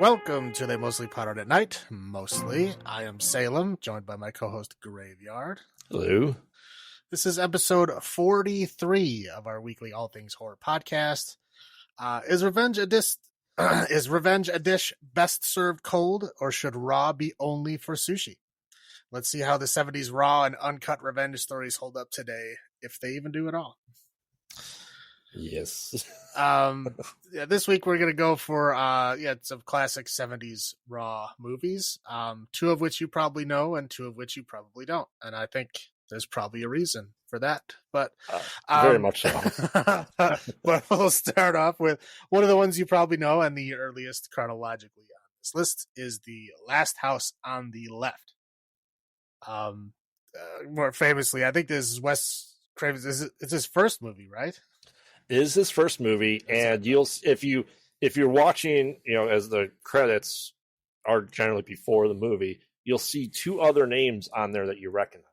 Welcome to They Mostly Pot Out at Night. Mostly. I am Salem, joined by my co-host Graveyard. Hello. This is episode 43 of our weekly All Things Horror podcast. Is revenge a dish best served cold, or should raw be only for sushi? Let's see how the 70s raw and uncut revenge stories hold up today, if they even do at all. Yes. This week we're going to go for some classic 70s raw movies, two of which you probably know and two of which you probably don't. And I think there's probably a reason for that. But very much so. But we'll start off with one of the ones you probably know and the earliest chronologically on this list is The Last House on the Left. More famously, I think this is Wes Craven's. It's his first movie, right? It is his first movie, and if you're watching, as the credits are generally before the movie, you'll see two other names on there that you recognize: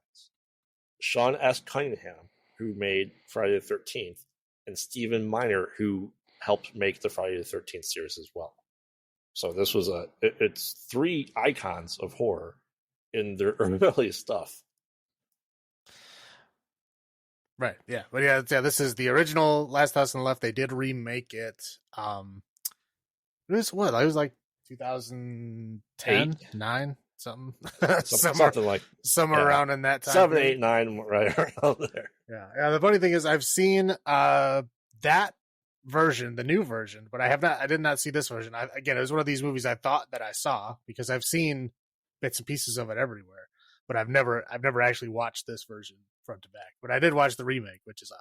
Sean S. Cunningham, who made Friday the 13th, and Stephen Miner, who helped make the Friday the 13th series as well. So this was it's three icons of horror in their early stuff. Right, yeah. But yeah, this is the original Last House on the Left. They did remake it. It was like 2010, 9, something. Somewhere around in that time. 7, 8, 9, right around there. Yeah. The funny thing is I've seen that version, the new version, but I did not see this version. Again, it was one of these movies I thought that I saw because I've seen bits and pieces of it everywhere, but I've never actually watched this version front to back. But I did watch the remake, which is odd.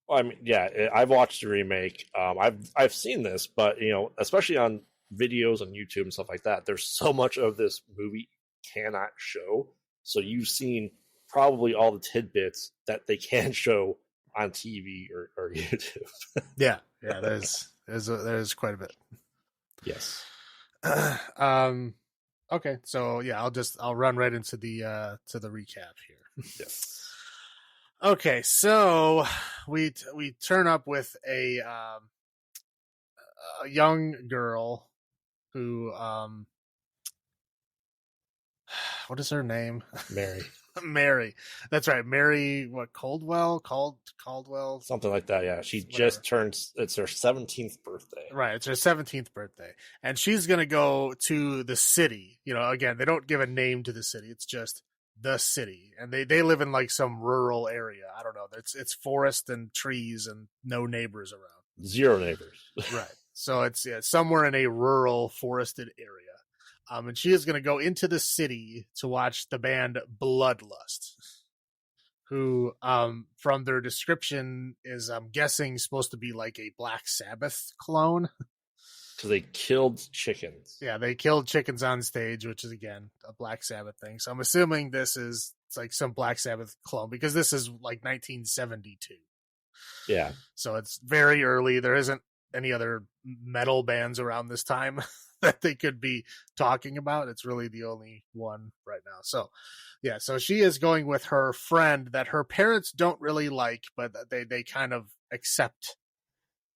Well, I mean, yeah, I've watched the remake. I've seen this, but especially on videos on YouTube and stuff like that, there's so much of this movie cannot show. So you've seen probably all the tidbits that they can show on TV or YouTube. yeah, there's quite a bit. Yes. Okay, so yeah, I'll run right into the recap here. Yes. Okay, so we turn up with a young girl who what is her name? Mary. Mary. That's right. Mary, what, Caldwell? Something like that, yeah. She just turned, it's her 17th birthday. Right, it's her 17th birthday. And she's going to go to the city. Again, they don't give a name to the city. It's just the city. And they live in like some rural area. I don't know. It's forest and trees and no neighbors around. 0 neighbors. Right. So it's somewhere in a rural forested area. And she is going to go into the city to watch the band Bloodlust, who, from their description, is, I'm guessing, supposed to be like a Black Sabbath clone. Because they killed chickens. Yeah, they killed chickens on stage, which is, again, a Black Sabbath thing. So I'm assuming it's like some Black Sabbath clone, because this is like 1972. Yeah. So it's very early. There isn't any other metal bands around this time that they could be talking about. It's really the only one right now. So yeah, so she is going with her friend that her parents don't really like, but they kind of accept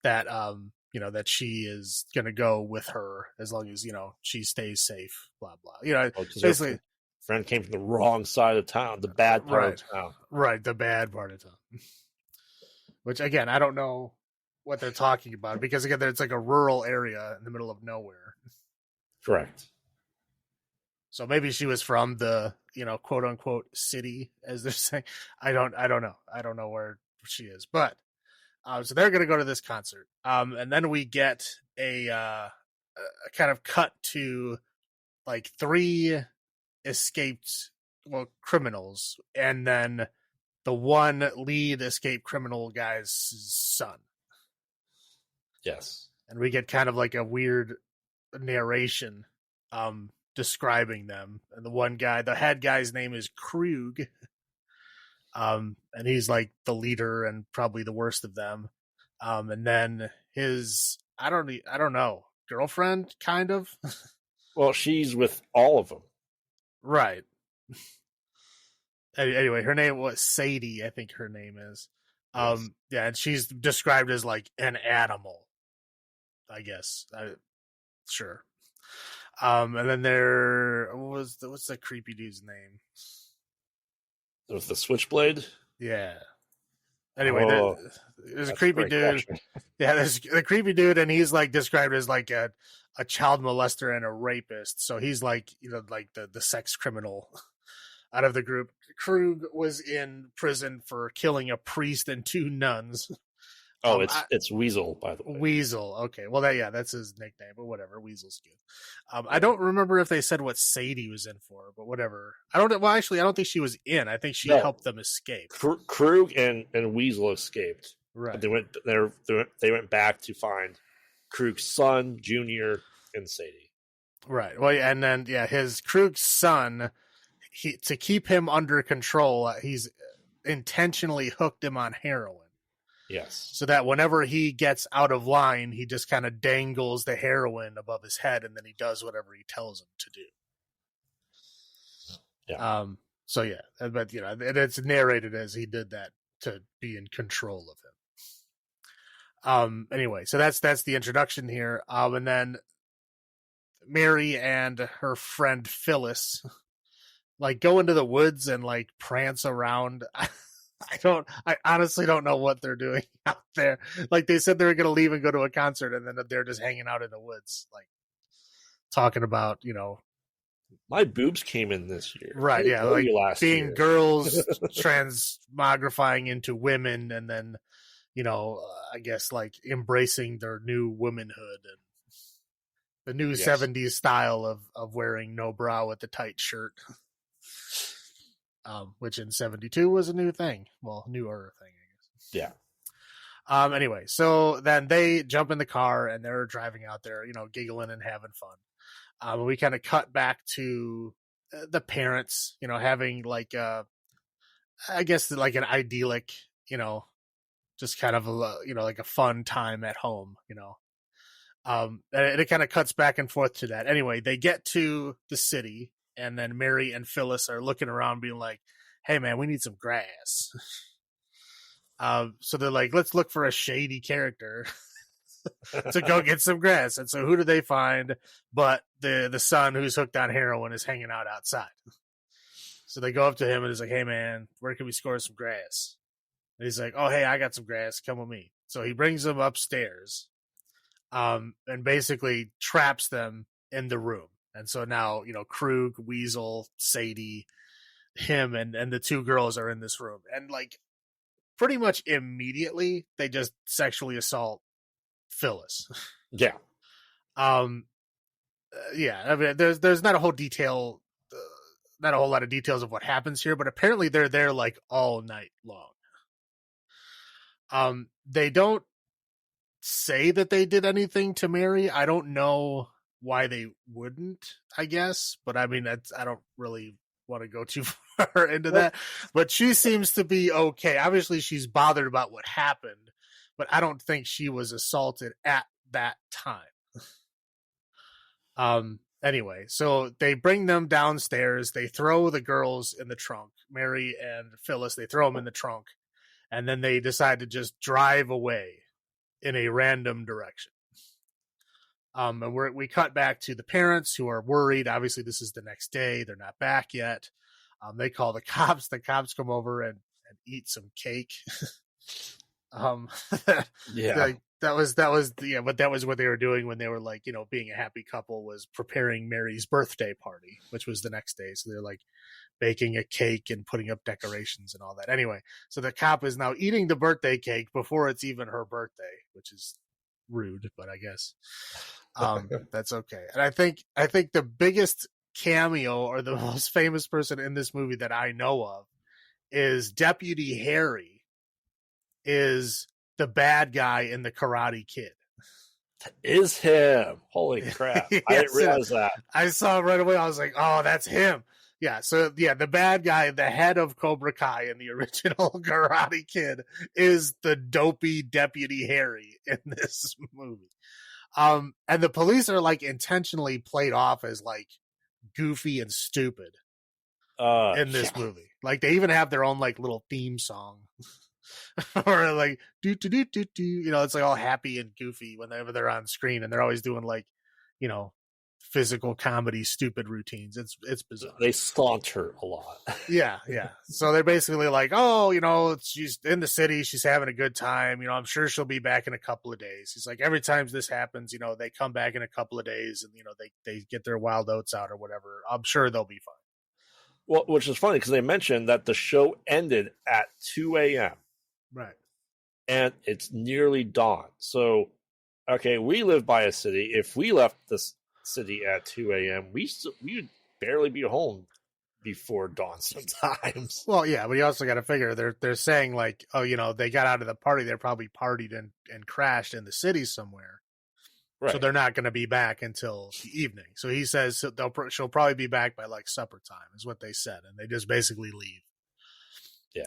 that that she is going to go with her as long as she stays safe, blah blah. Basically friend came from the wrong side of town, the bad part of town. Right, the bad part of town. Which again, I don't know what they're talking about, because again, it's like a rural area in the middle of nowhere. Correct. So maybe she was from the, quote unquote city, as they're saying. I don't know. I don't know where she is, but so they're going to go to this concert. And then we get a kind of cut to like 3 escaped criminals, and then the one lead escaped criminal guy's son. Yes. And we get kind of like a weird narration describing them. And the head guy's name is Krug. And he's like the leader and probably the worst of them. And then his, I don't know, girlfriend, kind of. Well, she's with all of them. Right. Anyway, her name was Sadie, I think her name is. Yes. Yeah, and she's described as like an animal, I guess. Sure. And then there what's the creepy dude's name? With the switchblade. Yeah. Anyway, Oh, there's a that's a creepy great dude. question. Yeah, there's a creepy dude, and he's like described as like a child molester and a rapist. So he's like, like the sex criminal out of the group. Krug was in prison for killing a priest and two nuns. Oh, I, it's Weasel, by the way. Weasel. Okay, well that's his nickname, but whatever. Weasel's good. I Yeah. don't remember if they said what Sadie was in for, but whatever. I don't. Well, actually, I don't think she was in. I think she No, helped them escape. Krug and Weasel escaped, but Right. they went back to find Krug's son, Junior, and Sadie. Right. Well, and then his Krug's son. To keep him under control, he's intentionally hooked him on heroin. Yes. So that whenever he gets out of line, he just kind of dangles the heroin above his head, and then he does whatever he tells him to do. Yeah. So yeah, but it's narrated as he did that to be in control of him. Anyway, so that's the introduction here. And then Mary and her friend Phyllis like go into the woods and like prance around. I honestly don't know what they're doing out there. Like they said they were going to leave and go to a concert, and then they're just hanging out in the woods, like talking about, My boobs came in this year. right. Yeah. Like being year. girls transmogrifying into women, and then, I guess like embracing their new womanhood and the new 70s style of wearing no bra with the tight shirt. Which in 72 was a new thing. Well, newer thing, I guess. Yeah. Anyway, so then they jump in the car and they're driving out there, giggling and having fun. We kind of cut back to the parents, having like, I guess like an idyllic, just kind of like a fun time at home, and it kind of cuts back and forth to that. Anyway, they get to the city, and then Mary and Phyllis are looking around being like, hey man, we need some grass. So they're like, let's look for a shady character to go get some grass. And so who do they find but the son who's hooked on heroin is hanging out outside. So they go up to him and he's like, hey man, where can we score some grass? And he's like, oh hey, I got some grass, come with me. So he brings them upstairs, and basically traps them in the room. And so now, Krug, Weasel, Sadie, him, and the two girls are in this room. And like pretty much immediately they just sexually assault Phyllis. Yeah. Yeah, I mean there's not a whole not a whole lot of details of what happens here, but apparently they're there like all night long. They don't say that they did anything to Mary. I don't know why they wouldn't, I guess, but I mean I don't really want to go too far into that. But she seems to be okay. Obviously she's bothered about what happened, but I don't think she was assaulted at that time. Anyway, so they bring them downstairs, they throw the girls in the trunk, Mary and Phyllis, they throw them in the trunk, and then they decide to just drive away in a random direction. And we cut back to the parents who are worried. Obviously, this is the next day. They're not back yet. They call the cops. The cops come over and eat some cake. Yeah. Like, that was but that was what they were doing when they were like, being a happy couple was preparing Mary's birthday party, which was the next day. So they're like baking a cake and putting up decorations and all that. Anyway, so the cop is now eating the birthday cake before it's even her birthday, which is rude, but I guess that's okay. And I think the biggest cameo or the most famous person in this movie that I know of is Deputy Harry, is the bad guy in the Karate Kid. Is him. Holy crap. Yes, I didn't realize that. I saw it right away. I was like, oh, that's him. Yeah, so yeah, the bad guy, the head of Cobra Kai in the original Karate Kid is the dopey Deputy Harry in this movie. And the police are like intentionally played off as like goofy and stupid in this movie. Like they even have their own like little theme song. Or like do do do do do, it's like all happy and goofy whenever they're on screen, and they're always doing like, physical comedy, stupid routines. It's bizarre. They saunter a lot. Yeah, yeah. So they're basically like, oh, she's in the city, she's having a good time. I'm sure she'll be back in a couple of days. He's like, every time this happens, they come back in a couple of days, and they get their wild oats out or whatever. I'm sure they'll be fine. Well, which is funny because they mentioned that the show ended at 2 a.m. Right. And it's nearly dawn. So, okay, we live by a city. If we left this city at 2 a.m., we'd barely be home before dawn sometimes. Well, yeah, but you also got to figure they're saying like, oh, they got out of the party, they're probably partied and crashed in the city somewhere, Right. so they're not going to be back until the evening. So he says she'll probably be back by like supper time, is what they said, and they just basically leave. Yeah,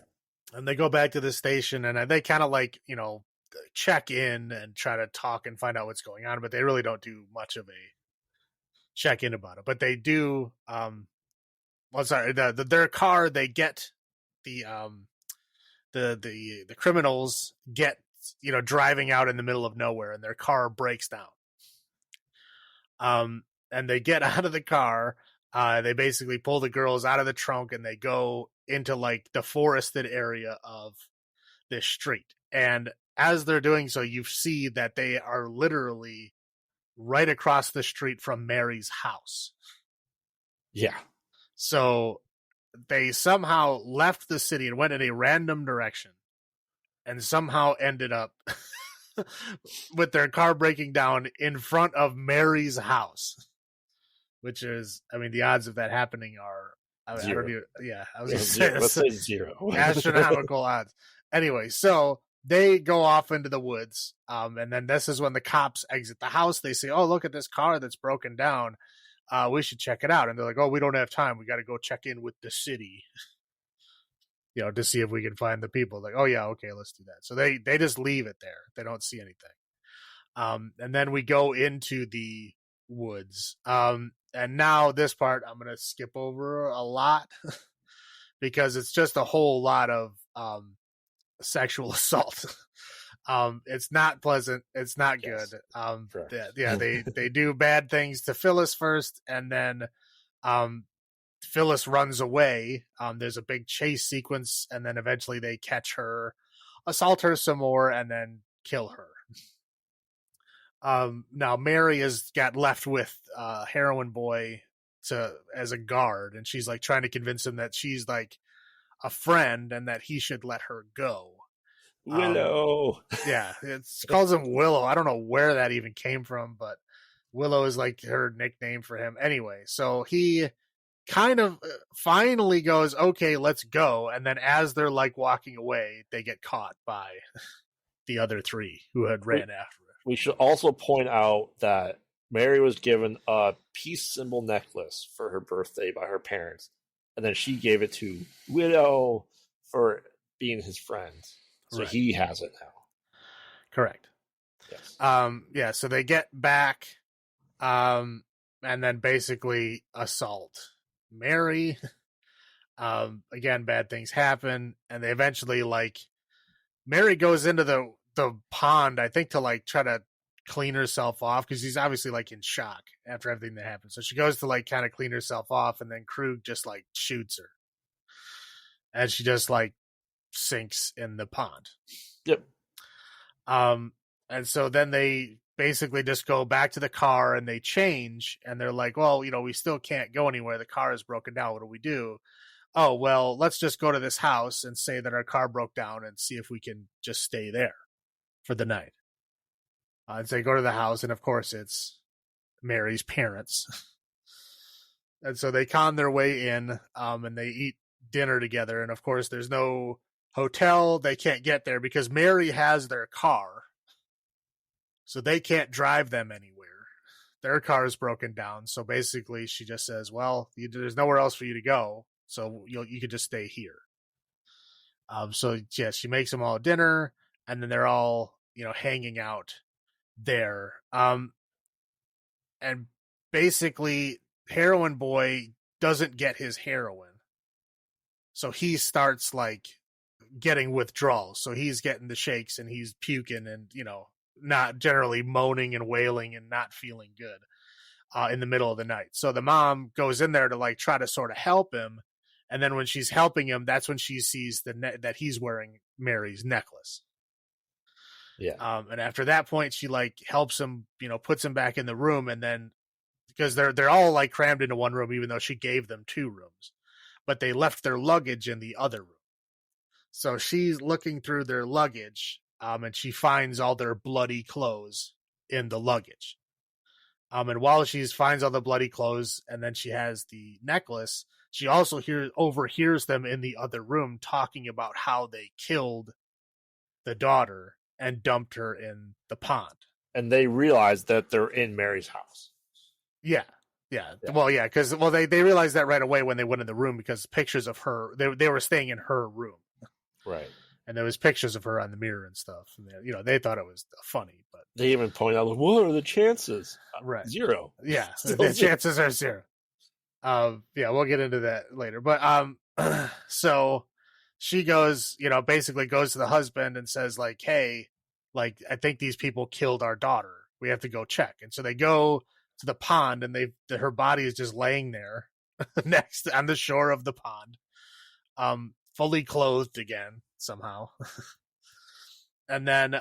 and they go back to the station, and they kind of like check in and try to talk and find out what's going on, but they really don't do much of a check in about it. But they do. Well, sorry, their car, they get the criminals get driving out in the middle of nowhere, and their car breaks down. And they get out of the car. They basically pull the girls out of the trunk, and they go into like the forested area of this street. And as they're doing so, you see that they are literally right across the street from Mary's house. Yeah. So they somehow left the city and went in a random direction, and somehow ended up with their car breaking down in front of Mary's house, which is, I mean, the odds of that happening are, I was going to say, let's say zero. Astronomical odds. Anyway, so they go off into the woods, and then this is when the cops exit the house. They say, oh, look at this car that's broken down. We should check it out. And they're like, oh, we don't have time. We got to go check in with the city, to see if we can find the people. Like, oh yeah, okay, let's do that. So they just leave it there. They don't see anything. And then we go into the woods. And now this part I'm going to skip over a lot because it's just a whole lot of sexual assault. It's not pleasant. It's not good. They do bad things to Phyllis first, and then Phyllis runs away. There's a big chase sequence, and then eventually they catch her, assault her some more, and then kill her. Now Mary has got left with Heroin Boy as a guard, and she's like trying to convince him that she's like a friend and that he should let her go. Willow. It calls him Willow. I don't know where that even came from, but Willow is like her nickname for him. Anyway, so he kind of finally goes, okay, let's go. And then as they're like walking away, they get caught by the other three who had ran after it. We should also point out that Mary was given a peace symbol necklace for her birthday by her parents, and then she gave it to Willow for being his friend. So he has it now. Correct. Yes. So they get back, and then basically assault Mary. Again, bad things happen, and they eventually Mary goes into the pond, I think, to like try to clean herself off because she's obviously like in shock after everything that happened. So she goes to like kind of clean herself off, and then Krug just like shoots her, and she just like sinks in the pond. Yep. And so then they basically just go back to the car and they change, and they're like, well, we still can't go anywhere. The car is broken down. What do we do? Oh, well, let's just go to this house and say that our car broke down and see if we can just stay there for the night. And so they go to the house, and of course it's Mary's parents. And so they con their way in, and they eat dinner together. And of course there's no hotel. They can't get there because Mary has their car, so they can't drive them anywhere. Their car is broken down. So basically she just says, well, there's nowhere else for you to go, so you could just stay here. So yeah, she makes them all dinner, and then they're all hanging out there. And basically Heroin Boy doesn't get his heroin, so he starts like getting withdrawals. So he's getting the shakes, and he's puking, and not generally moaning and wailing and not feeling good. in the middle of the night. So the mom goes in there to like try to sort of help him, and then when she's helping him, that's when she sees that he's wearing Mary's necklace. Yeah. And after that point, she like helps him, puts him back in the room, and then because they're all like crammed into one room, even though she gave them 2 rooms, but they left their luggage in the other room. So she's looking through their luggage, and she finds all their bloody clothes in the luggage. And while she finds all the bloody clothes, and then she has the necklace, she also overhears them in the other room talking about how they killed the daughter and dumped her in the pond. And they realize that they're in Mary's house. Yeah. Well, yeah, because they realized that right away when they went in the room, because pictures of her, they were staying in her room, right? And there was pictures of her on the mirror and stuff. And they thought it was funny, but they even point out, what are the chances? Right, 0. Yeah, the chances are 0. Yeah, we'll get into that later. But so she goes, basically goes to the husband and says like, hey, like I think these people killed our daughter. We have to go check. And so they go to the pond, and her body is just laying there next on the shore of the pond, fully clothed again somehow. And then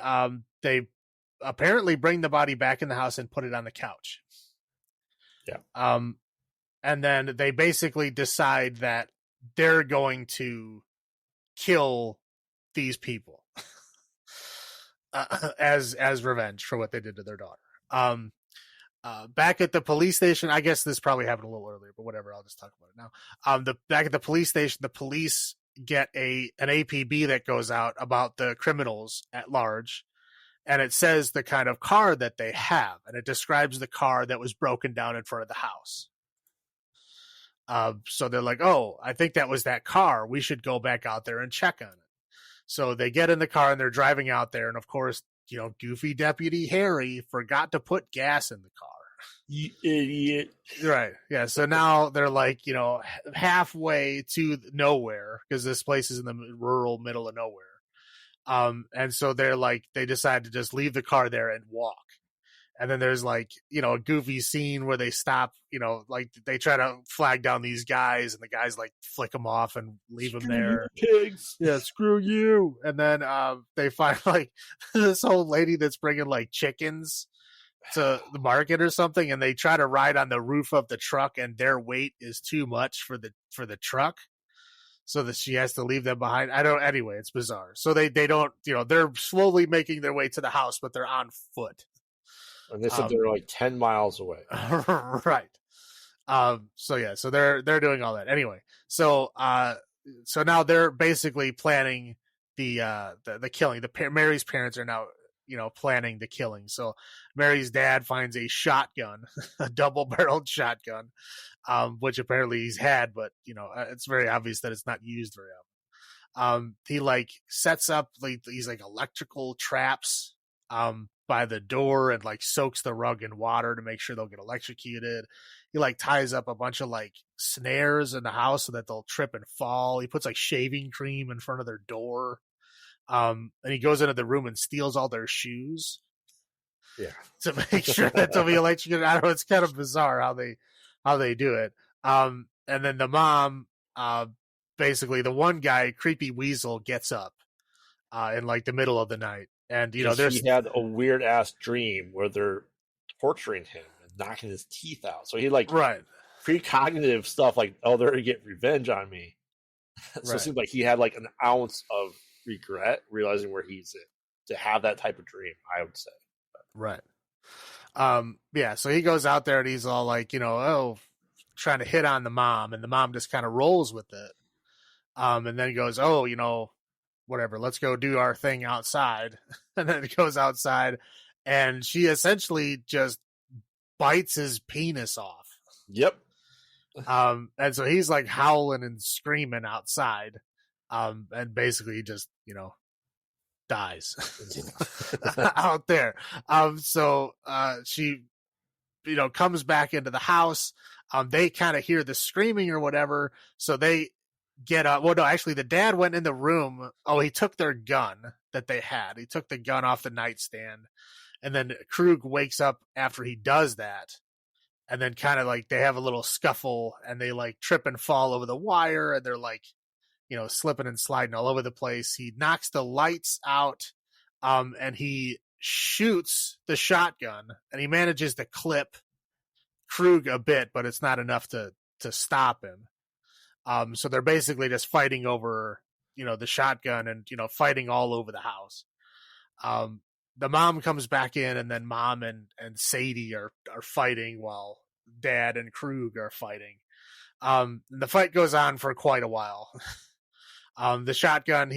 they apparently bring the body back in the house and put it on the couch. Yeah. And then they basically decide that they're going to kill these people as revenge for what they did to their daughter. Back at the police station, I guess this probably happened a little earlier, but whatever, I'll just talk about it now. Back at the police station, the police get an APB that goes out about the criminals at large, and it says the kind of car that they have, and it describes the car that was broken down in front of the house. So they're like, oh, I think that was that car. We should go back out there and check on it. So they get in the car and they're driving out there, and of course, goofy Deputy Harry forgot to put gas in the car. You idiot. Right. Yeah. So now they're like, halfway to nowhere, because this place is in the rural middle of nowhere. And so they decide to just leave the car there and walk. And then there's like, a goofy scene where they stop, like they try to flag down these guys, and the guys like flick them off and leave them there. Pigs. Yeah, screw you. And then they find like this old lady that's bringing like chickens to the market or something, and they try to ride on the roof of the truck, and their weight is too much for the truck, so that she has to leave them behind. Anyway, it's bizarre. So they don't, they're slowly making their way to the house, but they're on foot. And they said they're like 10 miles away. Right. So they're doing all that. Anyway, so now they're basically planning the killing. Mary's parents are now, planning the killing. So Mary's dad finds a shotgun, a double-barreled shotgun, which apparently he's had, but it's very obvious that it's not used very often. He like sets up like these like electrical traps by the door, and like soaks the rug in water to make sure they'll get electrocuted. He like ties up a bunch of like snares in the house so that they'll trip and fall. He puts like shaving cream in front of their door. And he goes into the room and steals all their shoes. Yeah. To make sure that they'll be electrocuted. I don't know, it's kind of bizarre how they do it. And then the mom, basically the one guy, Creepy Weasel, gets up in like the middle of the night. And he had a weird ass dream where they're torturing him and knocking his teeth out. So he like right precognitive stuff like, oh, they're gonna get revenge on me. So It seems like he had like an ounce of regret realizing where he's at to have that type of dream, I would say. Right. Yeah, so he goes out there and he's all like, trying to hit on the mom, and the mom just kind of rolls with it. And then he goes, oh, whatever, let's go do our thing outside. And then it goes outside, and she essentially just bites his penis off. Yep. And so he's like howling and screaming outside. And basically just, dies out there. So she, comes back into the house. They kind of hear the screaming or whatever. So they get up. Well, no, actually the dad went in the room. Oh, he took their gun that they had. He took the gun off the nightstand. And then Krug wakes up after he does that. and then kind of like they have a little scuffle, and they like trip and fall over the wire, and they're like, slipping and sliding all over the place. He knocks the lights out, and he shoots the shotgun, and he manages to clip Krug a bit, but it's not enough to stop him. So they're basically just fighting over, the shotgun, and fighting all over the house. The mom comes back in, and then mom and Sadie are fighting while dad and Krug are fighting. The fight goes on for quite a while. The shotgun,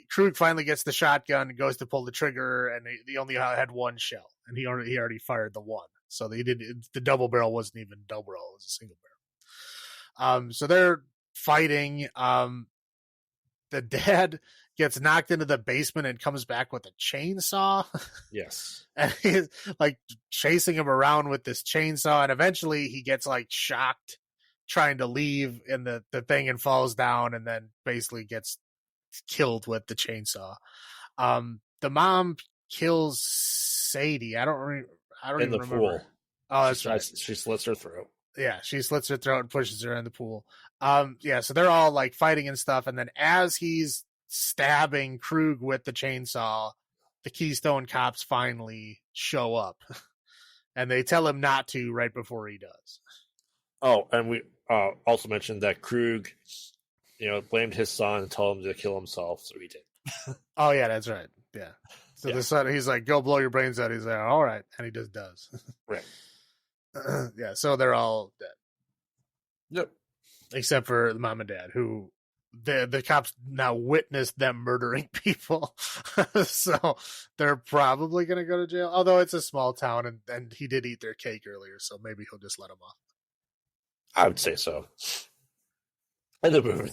Krug finally gets the shotgun and goes to pull the trigger, and he only had one shell, and he already fired the one. So the double barrel wasn't even double barrel, it was a single barrel. So they're fighting. The dad gets knocked into the basement and comes back with a chainsaw. Yes. And he's like chasing him around with this chainsaw, and eventually he gets like shocked trying to leave in the thing and falls down, and then basically gets killed with the chainsaw. The mom kills Sadie. I don't in the even pool. remember. Oh, that's right. She slits her throat. Yeah, she slits her throat and pushes her in the pool. So they're all like fighting and stuff, and then as he's stabbing Krug with the chainsaw, the Keystone cops finally show up, and they tell him not to right before he does. Oh, and we also mentioned that Krug, blamed his son and told him to kill himself, so he did. Oh yeah, that's right. Yeah. So the son, he's like, "Go blow your brains out." He's like, "All right," and he just does. Right. Yeah. So they're all dead. Yep. Except for the mom and dad, who the cops now witnessed them murdering people. So they're probably going to go to jail. Although it's a small town, and he did eat their cake earlier, so maybe he'll just let them off. I would say so. And the movie.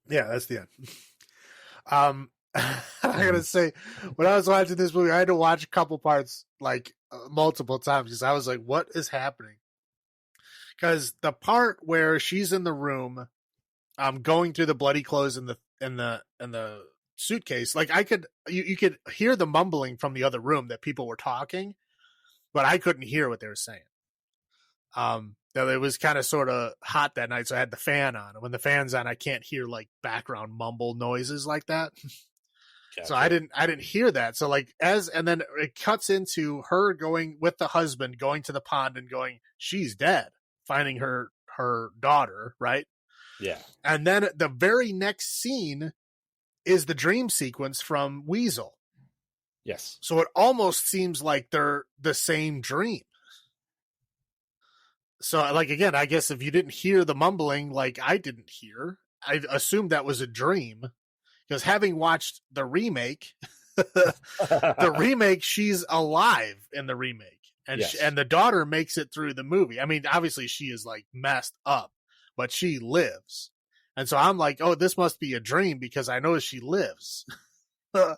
Yeah, that's the end. I gotta say, when I was watching this movie, I had to watch a couple parts like multiple times because I was like, "What is happening?" Because the part where she's in the room, going through the bloody clothes in the suitcase, like you could hear the mumbling from the other room that people were talking, but I couldn't hear what they were saying. It was kind of sort of hot that night, so I had the fan on. And when the fan's on, I can't hear like background mumble noises like that. Gotcha. So I didn't hear that. So like and then it cuts into her going with the husband, going to the pond and going, she's dead, finding her daughter, right? Yeah. And then the very next scene is the dream sequence from Weasel. Yes. So it almost seems like they're the same dream. So, like, again, I guess if you didn't hear the mumbling like I didn't hear, I assumed that was a dream. Because having watched the remake, she's alive in the remake. And yes. And the daughter makes it through the movie. I mean, obviously she is, like, messed up, but she lives. And so I'm like, oh, this must be a dream because I know she lives. Yeah,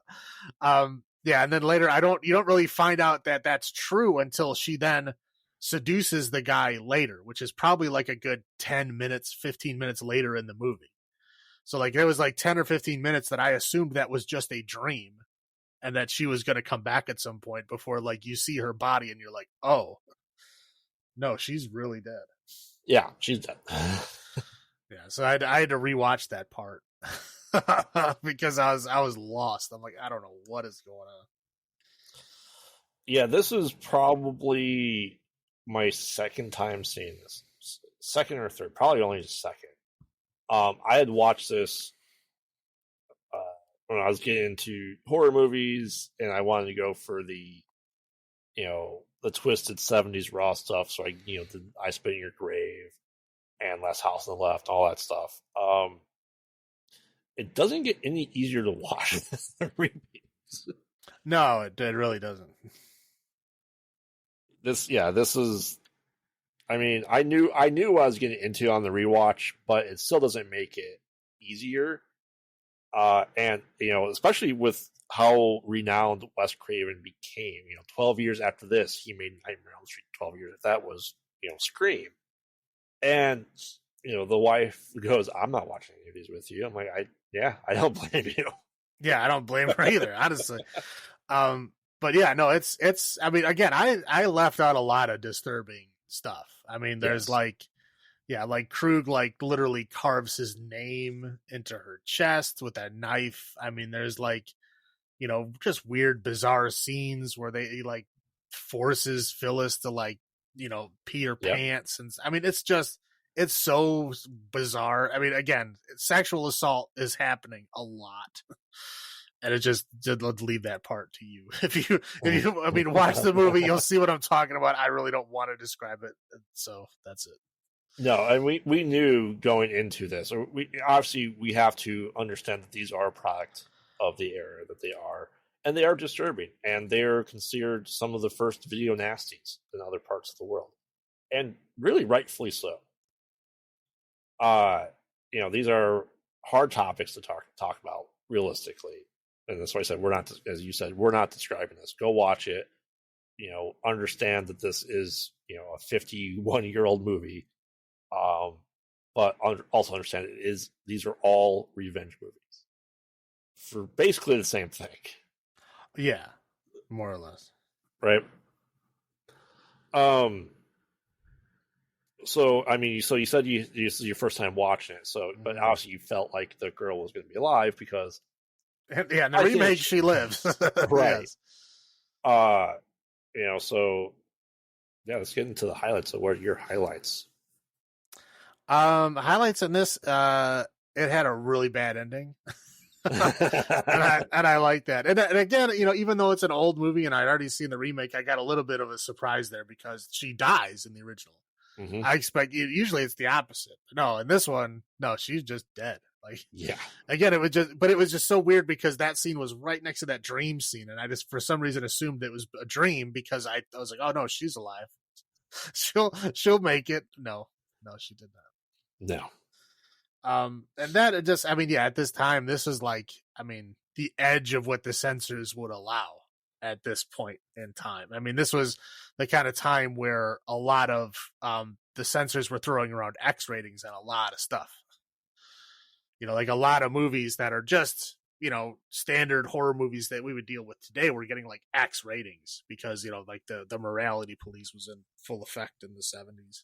and then later, you don't really find out that that's true until she then seduces the guy later, which is probably like a good 10 minutes, 15 minutes later in the movie. So like it was like 10 or 15 minutes that I assumed that was just a dream and that she was going to come back at some point before like you see her body and you're like, oh, no, she's really dead. Yeah, she's dead. Yeah, so I had to rewatch that part because I was lost. I'm like, I don't know what is going on. Yeah, this is probably my second time seeing this, second or third, probably only the second. I had watched this when I was getting into horror movies, and I wanted to go for the twisted 70s raw stuff. So I I Spit in Your Grave and Last House on the Left, all that stuff. It doesn't get any easier to watch than the remakes. No, it really doesn't. This is. I mean, I knew what I was getting into on the rewatch, but it still doesn't make it easier. And especially with how renowned Wes Craven became. 12 years after this, he made Nightmare on Elm Street. 12 years after that was Scream. And the wife goes, "I'm not watching any of these with you." I'm like, I don't blame you. Yeah, I don't blame her either, honestly. But yeah, no, it's. I mean, again, I left out a lot of disturbing stuff. I mean, there's Yes. like, yeah, like Krug like literally carves his name into her chest with that knife. I mean, there's like, just weird, bizarre scenes where they like forces Phyllis to like, pee her Yep. pants. And I mean, it's so bizarre. I mean, again, sexual assault is happening a lot. And it just did leave that part to you. I mean, watch the movie, you'll see what I'm talking about. I really don't want to describe it. So that's it. No, and we knew going into this, or we have to understand that these are a product of the era that they are, and they are disturbing, and they are considered some of the first video nasties in other parts of the world, and really rightfully so. These are hard topics to talk about realistically, and that's why I said we're not, as you said, we're not describing this. Go watch it. Understand that this is a 51-year-old movie. But also understand these are all revenge movies for basically the same thing, Yeah, more or less. right? So I mean, so you said this is your first time watching it, so but obviously you felt like the girl was going to be alive because yeah, in the remake she lives, right? Yes. So yeah, let's get into the highlights. So, what are your highlights? Highlights in this, it had a really bad ending. and I like that. And again, even though it's an old movie and I'd already seen the remake, I got a little bit of a surprise there because she dies in the original. Mm-hmm. I expect usually it's the opposite. No, in this one, no, she's just dead. Like, yeah, again, it was just so weird because that scene was right next to that dream scene, and I just for some reason assumed it was a dream because I was like, oh no, she's alive. she'll make it. No, she did not. no. And that it just, I mean, yeah, at this time, this is like, I mean, the edge of what the censors would allow at this point in time. I mean, this was the kind of time where a lot of the censors were throwing around X ratings on a lot of stuff. Like a lot of movies that are just, standard horror movies that we would deal with today were getting like X ratings because, like the morality police was in full effect in the 70s.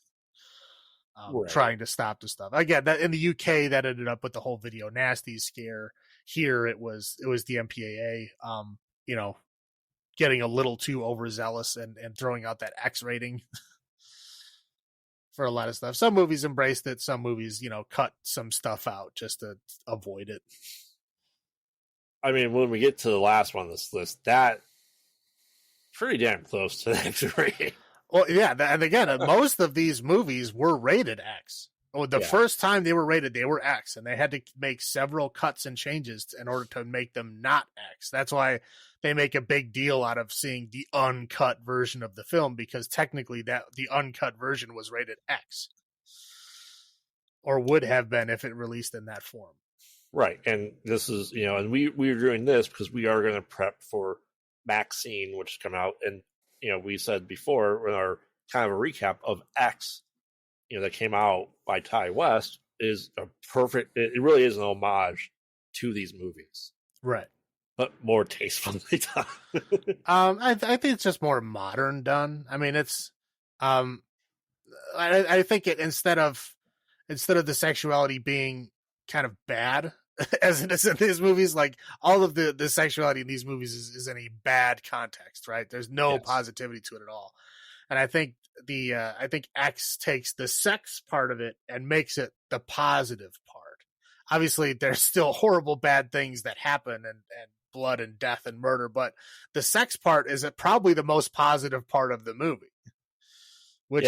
Right. Trying to stop the stuff. Again, that in the UK that ended up with the whole video nasty scare. Here it was the MPAA, getting a little too overzealous and throwing out that X rating for a lot of stuff. Some movies embraced it. Some movies, cut some stuff out just to avoid it. I mean, when we get to the last one on this list, that pretty damn close to the X rating. Well, yeah, and again, most of these movies were rated X. The first time they were rated, they were X, and they had to make several cuts and changes in order to make them not X. That's why they make a big deal out of seeing the uncut version of the film, because technically the uncut version was rated X, or would have been if it released in that form. Right, and this is and we are doing this because we are going to prep for Maxine, which is coming out, and we said before in our kind of a recap of X, that came out by Ty West is a perfect. It really is an homage to these movies, right? But more tastefully done. I think it's just more modern done. I mean, it's I think it instead of the sexuality being kind of bad as it is in these movies, like all of the sexuality in these movies is in a bad context, right? There's no positivity to it at all. And I think I think X takes the sex part of it and makes it the positive part. Obviously there's still horrible bad things that happen and blood and death and murder, but the sex part is probably the most positive part of the movie. Which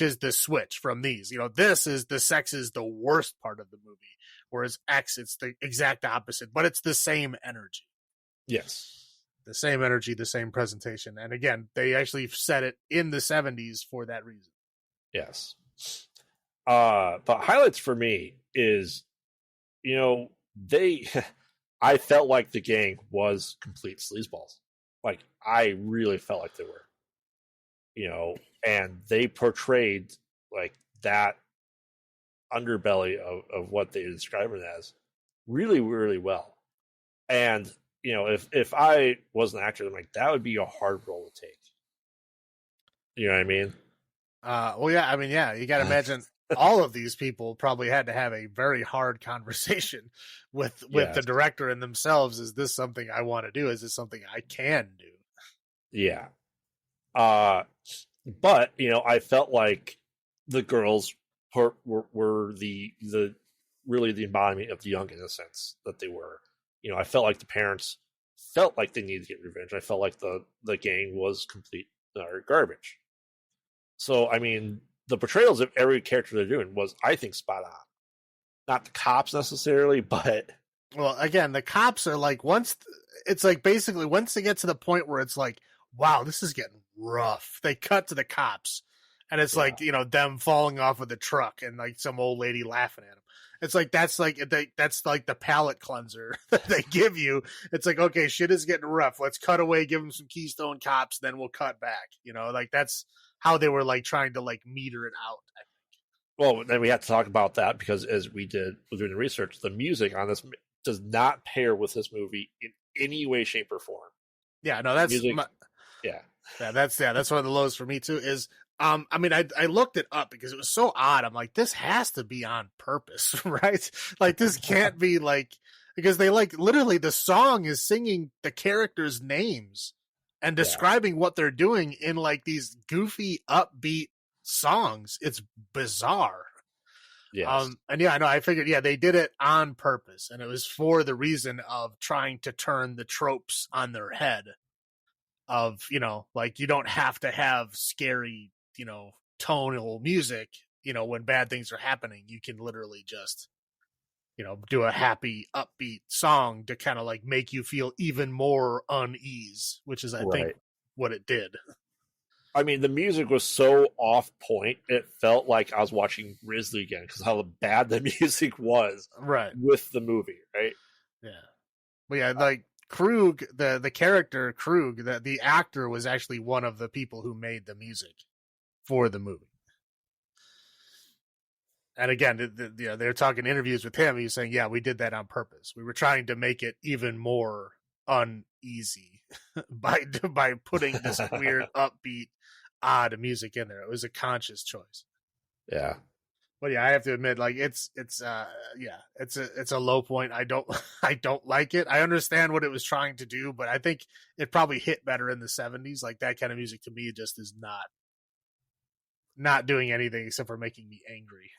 is the switch from these. This is the sex is the worst part of the movie, whereas X, it's the exact opposite, but it's the same energy. Yes. The same energy, the same presentation. And again, they actually set it in the 70s for that reason. Yes. But highlights for me is, I felt like the gang was complete sleazeballs. Like, I really felt like they were. And they portrayed like that underbelly of what they describe it as really, really well. And, if I was an actor, I'm like, that would be a hard role to take. You know what I mean? Well, yeah, I mean, yeah, you got to imagine all of these people probably had to have a very hard conversation with the Yes. director and themselves. Is this something I want to do? Is this something I can do? Yeah. Uh, but I felt like the girls were the really the embodiment of the young innocence that they were. I felt like the parents felt like they needed to get revenge. I felt like the gang was complete garbage. So I mean, the portrayals of every character they're doing was, I think, spot on. Not the cops necessarily, but Well, again, the cops are like it's like basically once they get to the point where it's like, wow, this is getting rough. They cut to the cops, and it's yeah, like them falling off of the truck and like some old lady laughing at them. It's like that's like the palate cleanser that they give you. It's like, okay, shit is getting rough. Let's cut away, give them some Keystone Cops, then we'll cut back. Like that's how they were like trying to like meter it out. well, then we have to talk about that because as we did doing the research, the music on this does not pair with this movie in any way, shape, or form. Yeah, no, that's Music, yeah, that's one of the lows for me too. Is I mean, I looked it up because it was so odd. I'm like, this has to be on purpose, right? Like this can't be like because they like literally the song is singing the characters' names and yeah, describing what they're doing in like these goofy upbeat songs. It's bizarre. yes, And yeah, I know. I figured, yeah, they did it on purpose, and it was for the reason of trying to turn the tropes on their head. Of like you don't have to have scary, tonal music. When bad things are happening, you can literally just, do a happy, upbeat song to kind of like make you feel even more unease, which is, I think, right. what it did. I mean, the music was so off point; it felt like I was watching Grizzly again because how bad the music was Right. with the movie. Right? Yeah. But yeah, like Krug, the character Krug, the actor was actually one of the people who made the music for the movie. And again, they're talking interviews with him. He's saying, "Yeah, we did that on purpose. We were trying to make it even more uneasy by putting this weird, upbeat, odd music in there. It was a conscious choice." Yeah. But yeah, I have to admit, like it's a low point. I don't I don't like it. I understand what it was trying to do, but I think it probably hit better in the '70s. Like that kind of music to me just is not doing anything except for making me angry.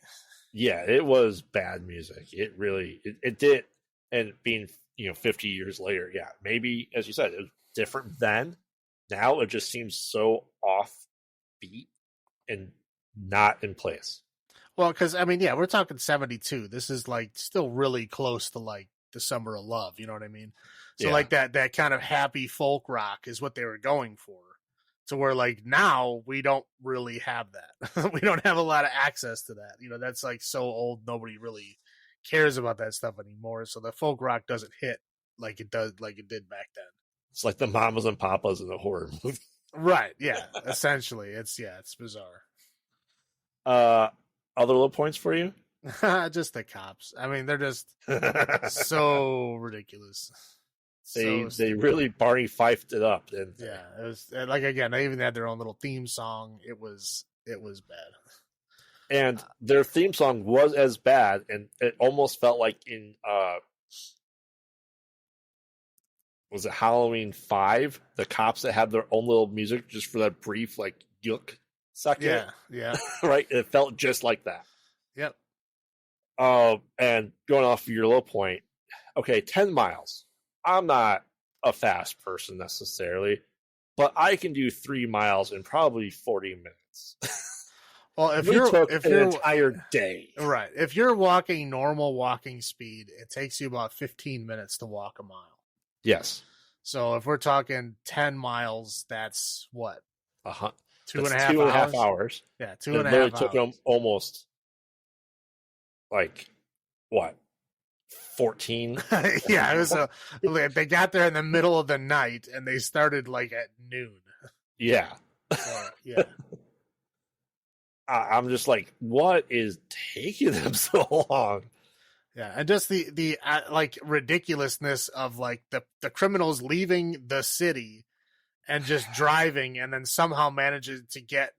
Yeah, it was bad music. It really it did, and being 50 years later, yeah, maybe as you said, it was different then. Now it just seems so offbeat and not in place. Well, because I mean, yeah, we're talking '72. This is like still really close to like the Summer of Love. You know what I mean? So Yeah, like that kind of happy folk rock is what they were going for. So where like now we don't really have that. We don't have a lot of access to that. That's like so old. Nobody really cares about that stuff anymore. So the folk rock doesn't hit like it did back then. it's like the mamas and papas in the horror movie. Right. Yeah. Essentially, it's bizarre. Uh, other low points for you? Just the cops. I mean, they're just so ridiculous. they So they stupid. really Barney Fifed it up, and Yeah, it was like again. They even had their own little theme song. It was bad. and their theme song was as bad, and it almost felt like in was it Halloween 5? The cops that had their own little music just for that brief like yuck second, Yeah, yeah, right? It felt just like that. yep. And going off of your low point, okay, 10 miles. I'm not a fast person necessarily, but I can do 3 miles in probably 40 minutes. Well, We took an entire day. right, if you're walking normal walking speed, it takes you about 15 minutes to walk a mile. Yes. So if we're talking 10 miles, that's what Uh-huh. two That's and a half 2.5 hours. hours. Yeah, It literally took them hours. almost like what 14. Yeah, it was they got there in the middle of the night and they started like at noon. Yeah. Yeah. I'm just like, what is taking them so long? Yeah, and just the like ridiculousness of like the criminals leaving the city and just driving and then somehow managing to get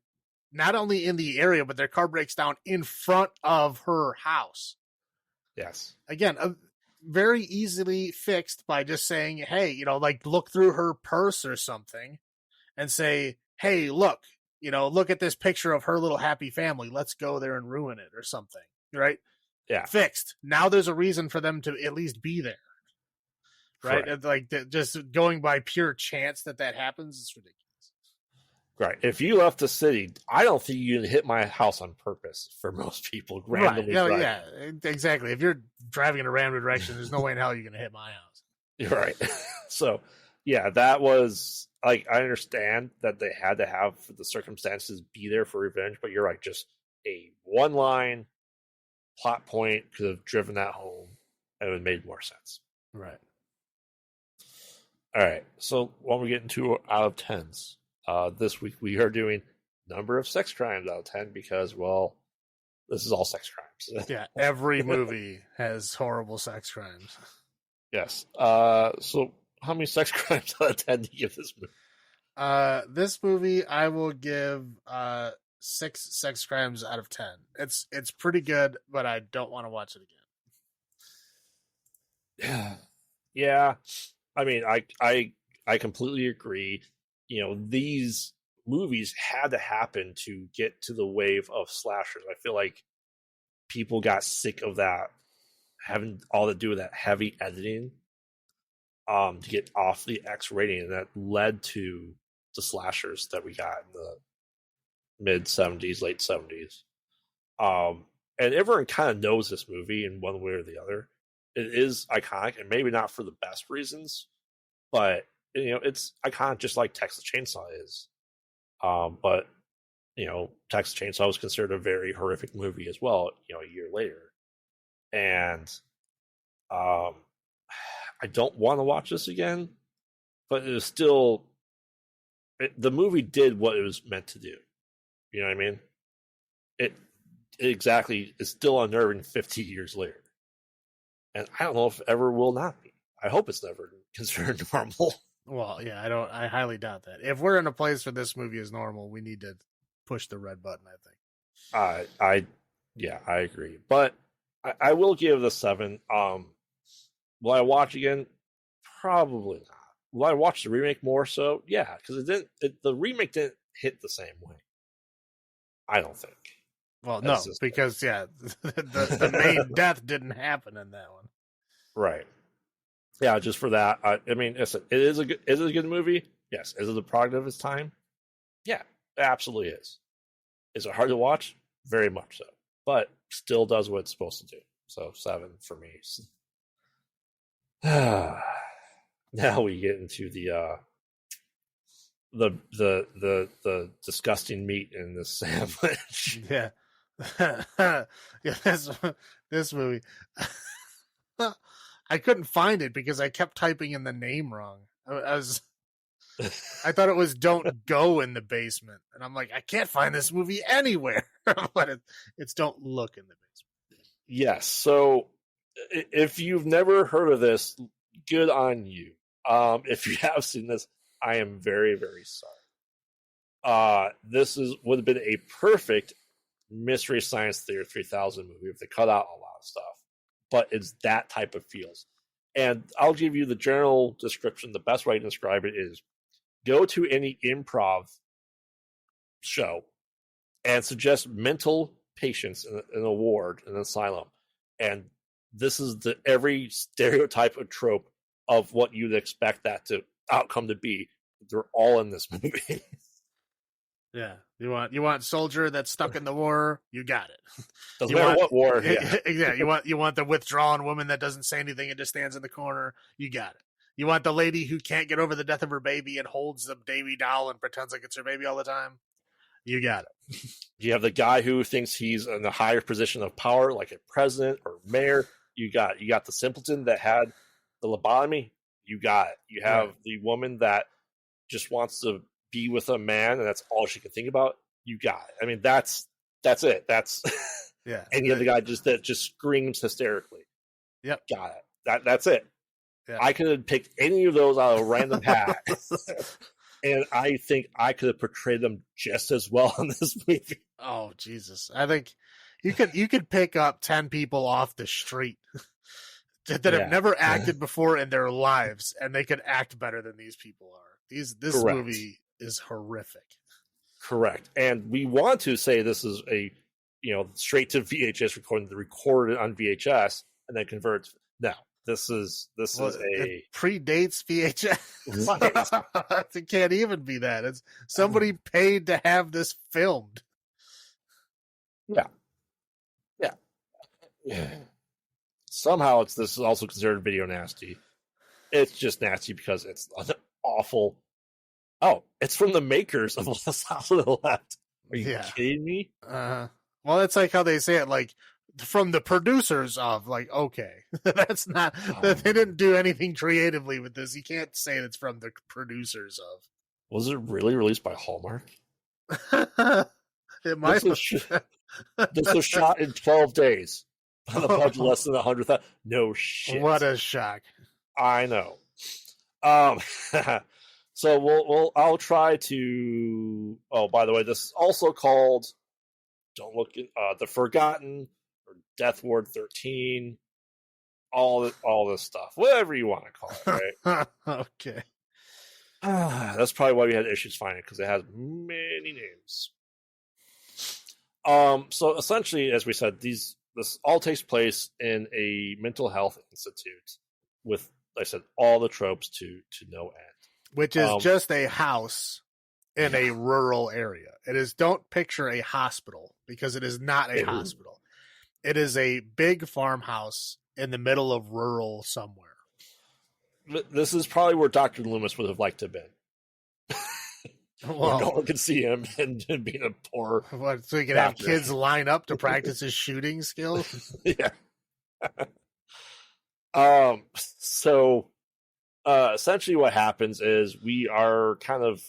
not only in the area, but their car breaks down in front of her house. Yes. Again, very easily fixed by just saying, hey, like look through her purse or something and say, hey, look, look at this picture of her little happy family. Let's go there and ruin it or something. Right? Yeah. Fixed. Now there's a reason for them to at least be there. Right? Correct. Like just going by pure chance that happens is ridiculous. Right. If you left the city, I don't think you'd hit my house on purpose for most people. Randomly. Right. Yeah, exactly. If you're driving in a random direction, there's no way in hell you're going to hit my house. You're right. So, yeah, that was like, I understand that they had to have the circumstances be there for revenge, but you're right. Just a one line plot point could have driven that home and it would have made more sense. Right. All right. So, when we get into out of 10s, this week we are doing number of sex crimes out of 10 because, well, this is all sex crimes. Yeah, every movie has horrible sex crimes. Yes. So how many sex crimes out of 10 do you give this movie? This movie I will give 6 sex crimes out of 10. It's pretty good, but I don't want to watch it again. Yeah. I mean, I completely agree. These movies had to happen to get to the wave of slashers. I feel like people got sick of that, having all to do with that heavy editing to get off the X rating, and that led to the slashers that we got in the mid 70s, late 70s. And everyone kind of knows this movie in one way or the other. It is iconic, and maybe not for the best reasons, but it's iconic just like Texas Chainsaw is. But Texas Chainsaw was considered a very horrific movie as well, a year later. And I don't want to watch this again, but it was still, the movie did what it was meant to do. You know what I mean? It exactly is still unnerving 50 years later. And I don't know if it ever will not be. I hope it's never considered normal. Well, yeah, I highly doubt that. If we're in a place where this movie is normal, we need to push the red button, I think. I agree. But I will give the 7. Will I watch again? Probably not. Will I watch the remake more so? Yeah, because the remake didn't hit the same way. I don't think. Well, no, because the main death didn't happen in that one. Right. Yeah, just for that. I mean, is it a good movie? Yes. Is it the product of its time? Yeah, it absolutely is. Is it hard to watch? Very much so. But still does what it's supposed to do. So 7 for me. Now we get into the disgusting meat in this sandwich. Yeah. This movie. I couldn't find it because I kept typing in the name wrong. I thought it was Don't Go in the Basement. And I'm like, I can't find this movie anywhere. But it's Don't Look in the Basement. Yes. So if you've never heard of this, good on you. If you have seen this, I am very, very sorry. This would have been a perfect Mystery Science Theater 3000 movie if they cut out a lot of stuff. But it's that type of feels. And I'll give you the general description. The best way to describe it is go to any improv show and suggest mental patients in a ward, in an asylum. And this is every stereotype or trope of what you'd expect that outcome to be. They're all in this movie. Yeah, you want soldier that's stuck in the war. You got it. Doesn't matter what war. Yeah, you want the withdrawn woman that doesn't say anything and just stands in the corner. You got it. You want the lady who can't get over the death of her baby and holds the baby doll and pretends like it's her baby all the time. You got it. You have the guy who thinks he's in a higher position of power, like a president or mayor. You got the simpleton that had the lobotomy. You got it. You have the woman that just wants to be with a man and that's all she can think about. You got it. I mean, that's it. That's yeah. And you have the guy that just screams hysterically. Yep. Got it. That's it. Yeah. I could have picked any of those out of a random hat. and I think I could have portrayed them just as well in this movie. Oh Jesus! I think you could pick up 10 people off the street that have Yeah, never acted before in their lives, and they could act better than these people are. This correct, movie is horrific. correct. And we want to say this is a straight to VHS recording, the recorded on VHS and then converts. No, this is Well, a it predates VHS. right. It can't even be that. It's somebody paid to have this filmed. Yeah, yeah. Somehow this is also considered video nasty. It's just nasty because it's an awful. Oh, it's from the makers of Last House on the Left. Are you kidding me? Well, it's like how they say it, like from the producers of, like, okay, that's not that they didn't do anything creatively with this. You can't say it's from the producers of. Was it really released by Hallmark? It might. This was shot in 12 days on a budget less than 100,000. No shit. What a shock! I know. So I'll try to. Oh, by the way, this is also called. Don't look in The Forgotten or Death Ward 13. All this stuff, whatever you want to call it, right? Okay. That's probably why we had issues finding it, because it has many names. So essentially, as we said, this all takes place in a mental health institute with, like I said, all the tropes to no end. Which is just a house in a rural area. It is, don't picture a hospital, because it is not a hospital. It is a big farmhouse in the middle of rural somewhere. This is probably where Dr. Loomis would have liked to have been. Well, no one could see him and being a poor. What, so he could have kids line up to practice his shooting skills? Yeah. So essentially what happens is we are kind of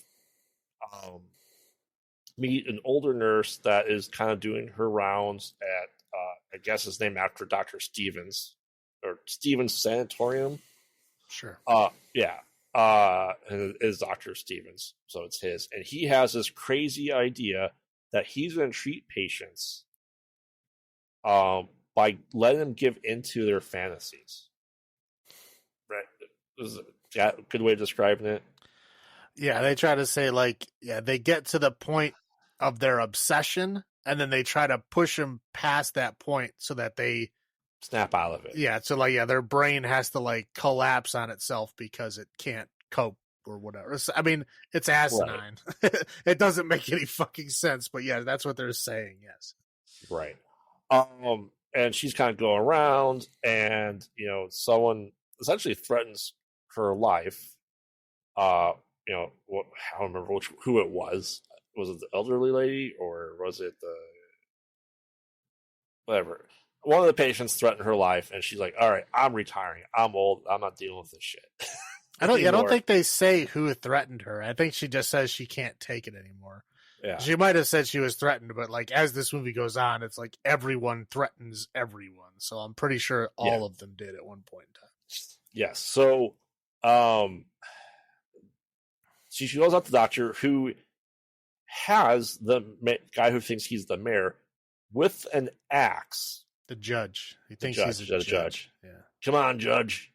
meet an older nurse that is kind of doing her rounds at I guess his name after Dr. Stevens, or Stevens Sanatorium. Sure. Yeah. And it is Dr. Stevens, so it's his. And he has this crazy idea that he's going to treat patients by letting them give into their fantasies. Right? Is that a good way of describing it? Yeah, they try to say, like, they get to the point of their obsession, and then they try to push them past that point so that they snap out of it. Yeah, so their brain has to like collapse on itself because it can't cope or whatever. I mean, it's asinine. Right. It doesn't make any fucking sense, but yeah, that's what they're saying. Yes. Right. And she's kind of going around, and someone essentially threatens her life. I don't remember who it was. Was it the elderly lady, or was it the whatever? One of the patients threatened her life, and she's like, "All right, I'm retiring. I'm old. I'm not dealing with this shit." I don't think they say who threatened her. I think she just says she can't take it anymore. Yeah. She might have said she was threatened, but like as this movie goes on, it's like everyone threatens everyone. So I'm pretty sure all of them did at one point in time. Yes. So, she goes out to the doctor, who has the guy who thinks he's the mayor with an axe. The judge. He thinks he's a judge. Yeah. Come on, judge.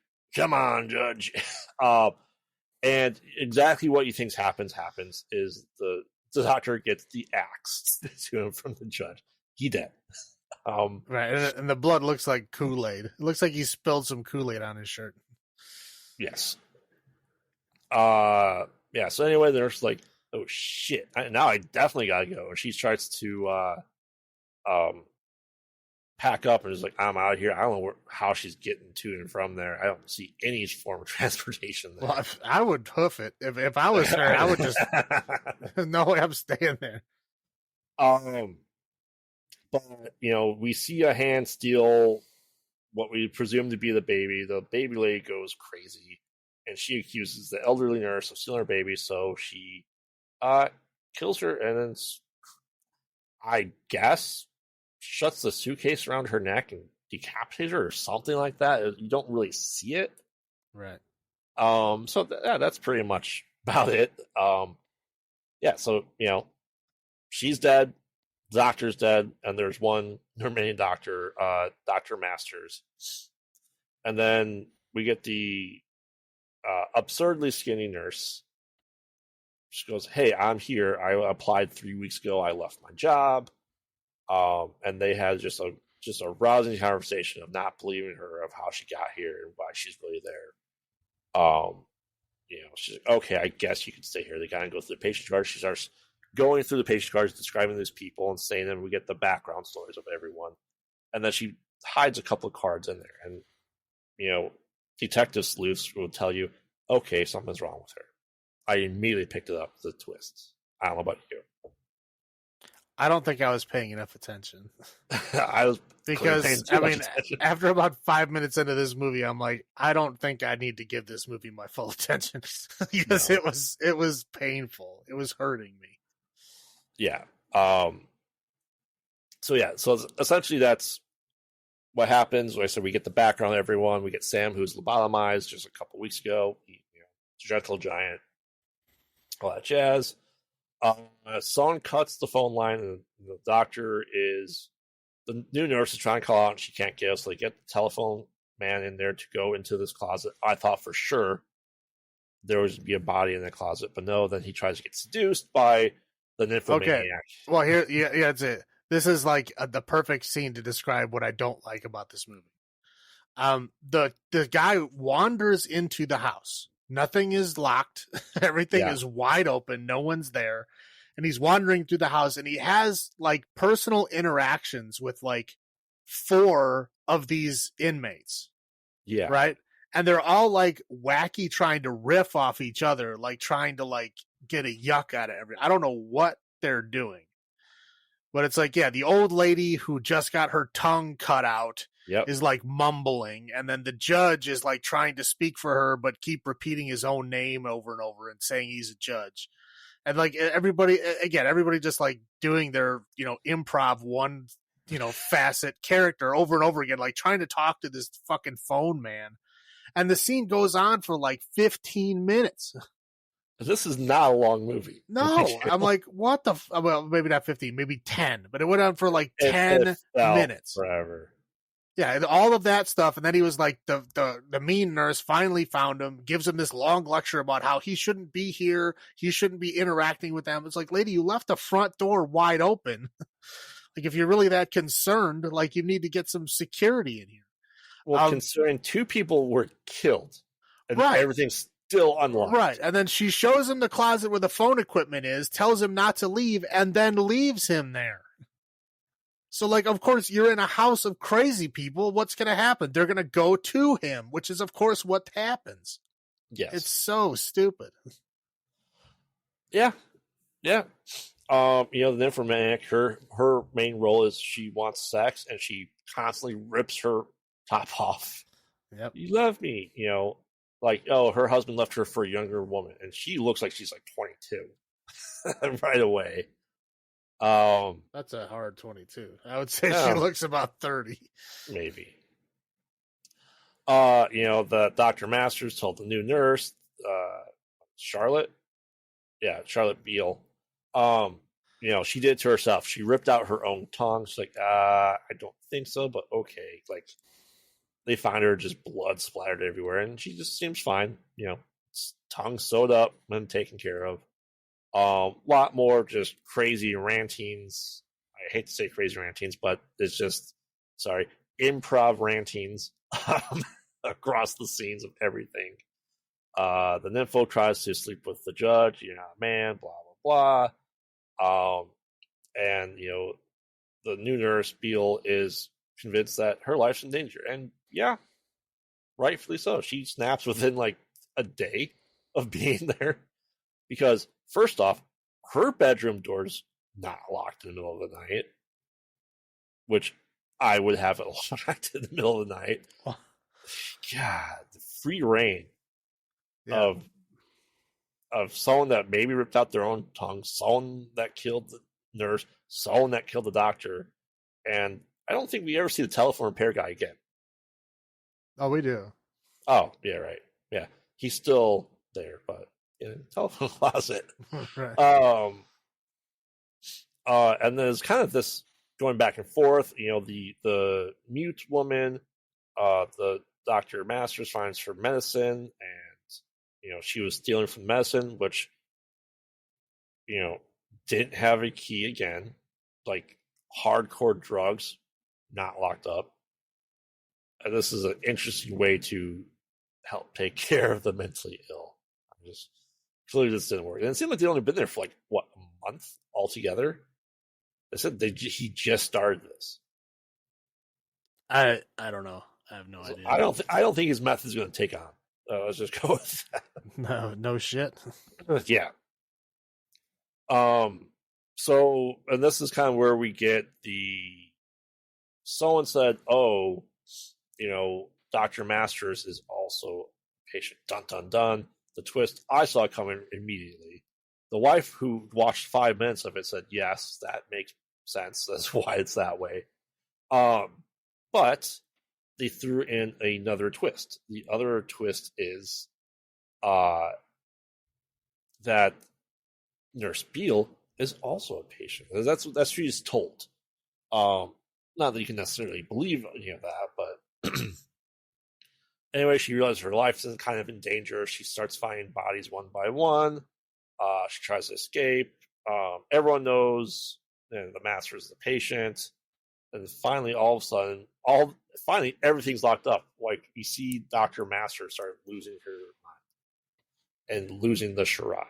And exactly what he thinks happens is the doctor gets the axe to him from the judge. He dead. Right, and the blood looks like Kool-Aid. It looks like he spilled some Kool-Aid on his shirt. Yes. Yeah, so anyway, the nurse is like, oh shit, now I definitely gotta go. And she starts to pack up and is like, I'm out of here. I don't know how she's getting to and from there. I don't see any form of transportation there. Well, I would hoof it. If I was her, I would just no way I'm staying there. But we see a hand steal what we presume to be the baby. The baby lady goes crazy, and she accuses the elderly nurse of stealing her baby, so she kills her, and then I guess shuts the suitcase around her neck and decapitates her or something like that. You don't really see it, right? So that's pretty much about it. Yeah, so she's dead, the doctor's dead, and there's one remaining doctor, Dr. Masters. And then we get the absurdly skinny nurse. She goes, "Hey, I'm here. I applied 3 weeks ago. I left my job." And they had just a rousing conversation of not believing her, of how she got here and why she's really there. She's like, "Okay, I guess you can stay here." They kind of go through the patient cards. She starts going through the patient cards, describing these people and saying them. We get the background stories of everyone, and then she hides a couple of cards in there. And Detective sleuths will tell you, "Okay, something's wrong with her." I immediately picked it up, the twists. I don't know about you. I don't think I was paying enough attention. I was because after about 5 minutes into this movie, I'm like, I don't think I need to give this movie my full attention because it was painful. It was hurting me. Yeah. So essentially that's what happens. Like I said, we get the background of everyone. We get Sam, who's lobotomized just a couple weeks ago. Gentle giant, all that jazz. Someone cuts the phone line, and the doctor is the new nurse is trying to call out, and she can't get us. So they get the telephone man in there to go into this closet. I thought for sure there was to be a body in the closet, but no. Then he tries to get seduced by the nymphomaniac. Okay. Well, that's it. This is like the perfect scene to describe what I don't like about this movie. The guy wanders into the house. Nothing is locked. Everything is wide open. No one's there. And he's wandering through the house, and he has like personal interactions with like 4 of these inmates. Yeah. Right. And they're all like wacky, trying to riff off each other, like trying to like get a yuck out of I don't know what they're doing. But it's like, the old lady who just got her tongue cut out is like mumbling. And then the judge is like trying to speak for her, but keep repeating his own name over and over and saying he's a judge. And like everybody just like doing their, improv one, facet character over and over again, like trying to talk to this fucking phone man. And the scene goes on for like 15 minutes. This is not a long movie. No, I'm like, what the? Well, maybe not 15, maybe 10, but it went on for like 10 minutes. Forever. Yeah, all of that stuff, and then he was like, the mean nurse finally found him, gives him this long lecture about how he shouldn't be here, he shouldn't be interacting with them. It's like, lady, you left the front door wide open. Like, if you're really that concerned, like, you need to get some security in here. Well, considering 2 people were killed, and everything's still unlocked. Right, and then she shows him the closet where the phone equipment is, tells him not to leave, and then leaves him there. So, like, of course, you're in a house of crazy people. What's going to happen? They're going to go to him, which is, of course, what happens. Yes. It's so stupid. Yeah. Yeah. The nymphomaniac, her main role is she wants sex, and she constantly rips her top off. Yep. You love me, like, her husband left her for a younger woman, and she looks like she's like 22 right away. That's a hard 22. I would say she looks about 30. Maybe. The Dr. Masters told the new nurse, Charlotte. Yeah, Charlotte Beale. She did it to herself. She ripped out her own tongue. She's like, I don't think so, but okay. Like, they find her just blood splattered everywhere, and she just seems fine. Tongue sewed up and taken care of. Lot more just crazy rantings. I hate to say crazy rantings, but it's just, improv rantings across the scenes of everything. The nympho tries to sleep with the judge. You're not a man, blah, blah, blah. And the new nurse, Beale, is convinced that her life's in danger. And yeah, rightfully so. She snaps within like a day of being there. Because, first off, her bedroom door's not locked in the middle of the night, which I would have it locked in the middle of the night. God, the free reign of someone that maybe ripped out their own tongue, someone that killed the nurse, someone that killed the doctor, and I don't think we ever see the telephone repair guy again. Oh, we do. Oh, yeah, right. Yeah, he's still there, but in a telephone closet. Right. Um, and then there's kind of this going back and forth. The mute woman, the Dr. Masters finds her medicine, and she was stealing from medicine, which didn't have a key again, like hardcore drugs, not locked up. And this is an interesting way to help take care of the mentally ill. Just clearly this didn't work. And it seemed like they'd only been there for a month altogether. They said he just started this. I don't know. I have no idea. I don't think his method is going to take on. Let's just go with that. No shit. Yeah. So, and this is kind of where we get someone said, "Oh, Dr. Masters is also a patient." Dun dun dun. The twist I saw coming immediately. The wife who watched 5 minutes of it said, "Yes, that makes sense. That's why it's that way." But they threw in another twist. The other twist is that Nurse Beale is also a patient. That's she's told. Not that you can necessarily believe that, but anyway, she realizes her life is kind of in danger. She starts finding bodies one by one. She tries to escape. Everyone knows the master is the patient. And finally, all of a sudden, everything's locked up. Like, you see Dr. Master start losing her mind and losing the charade.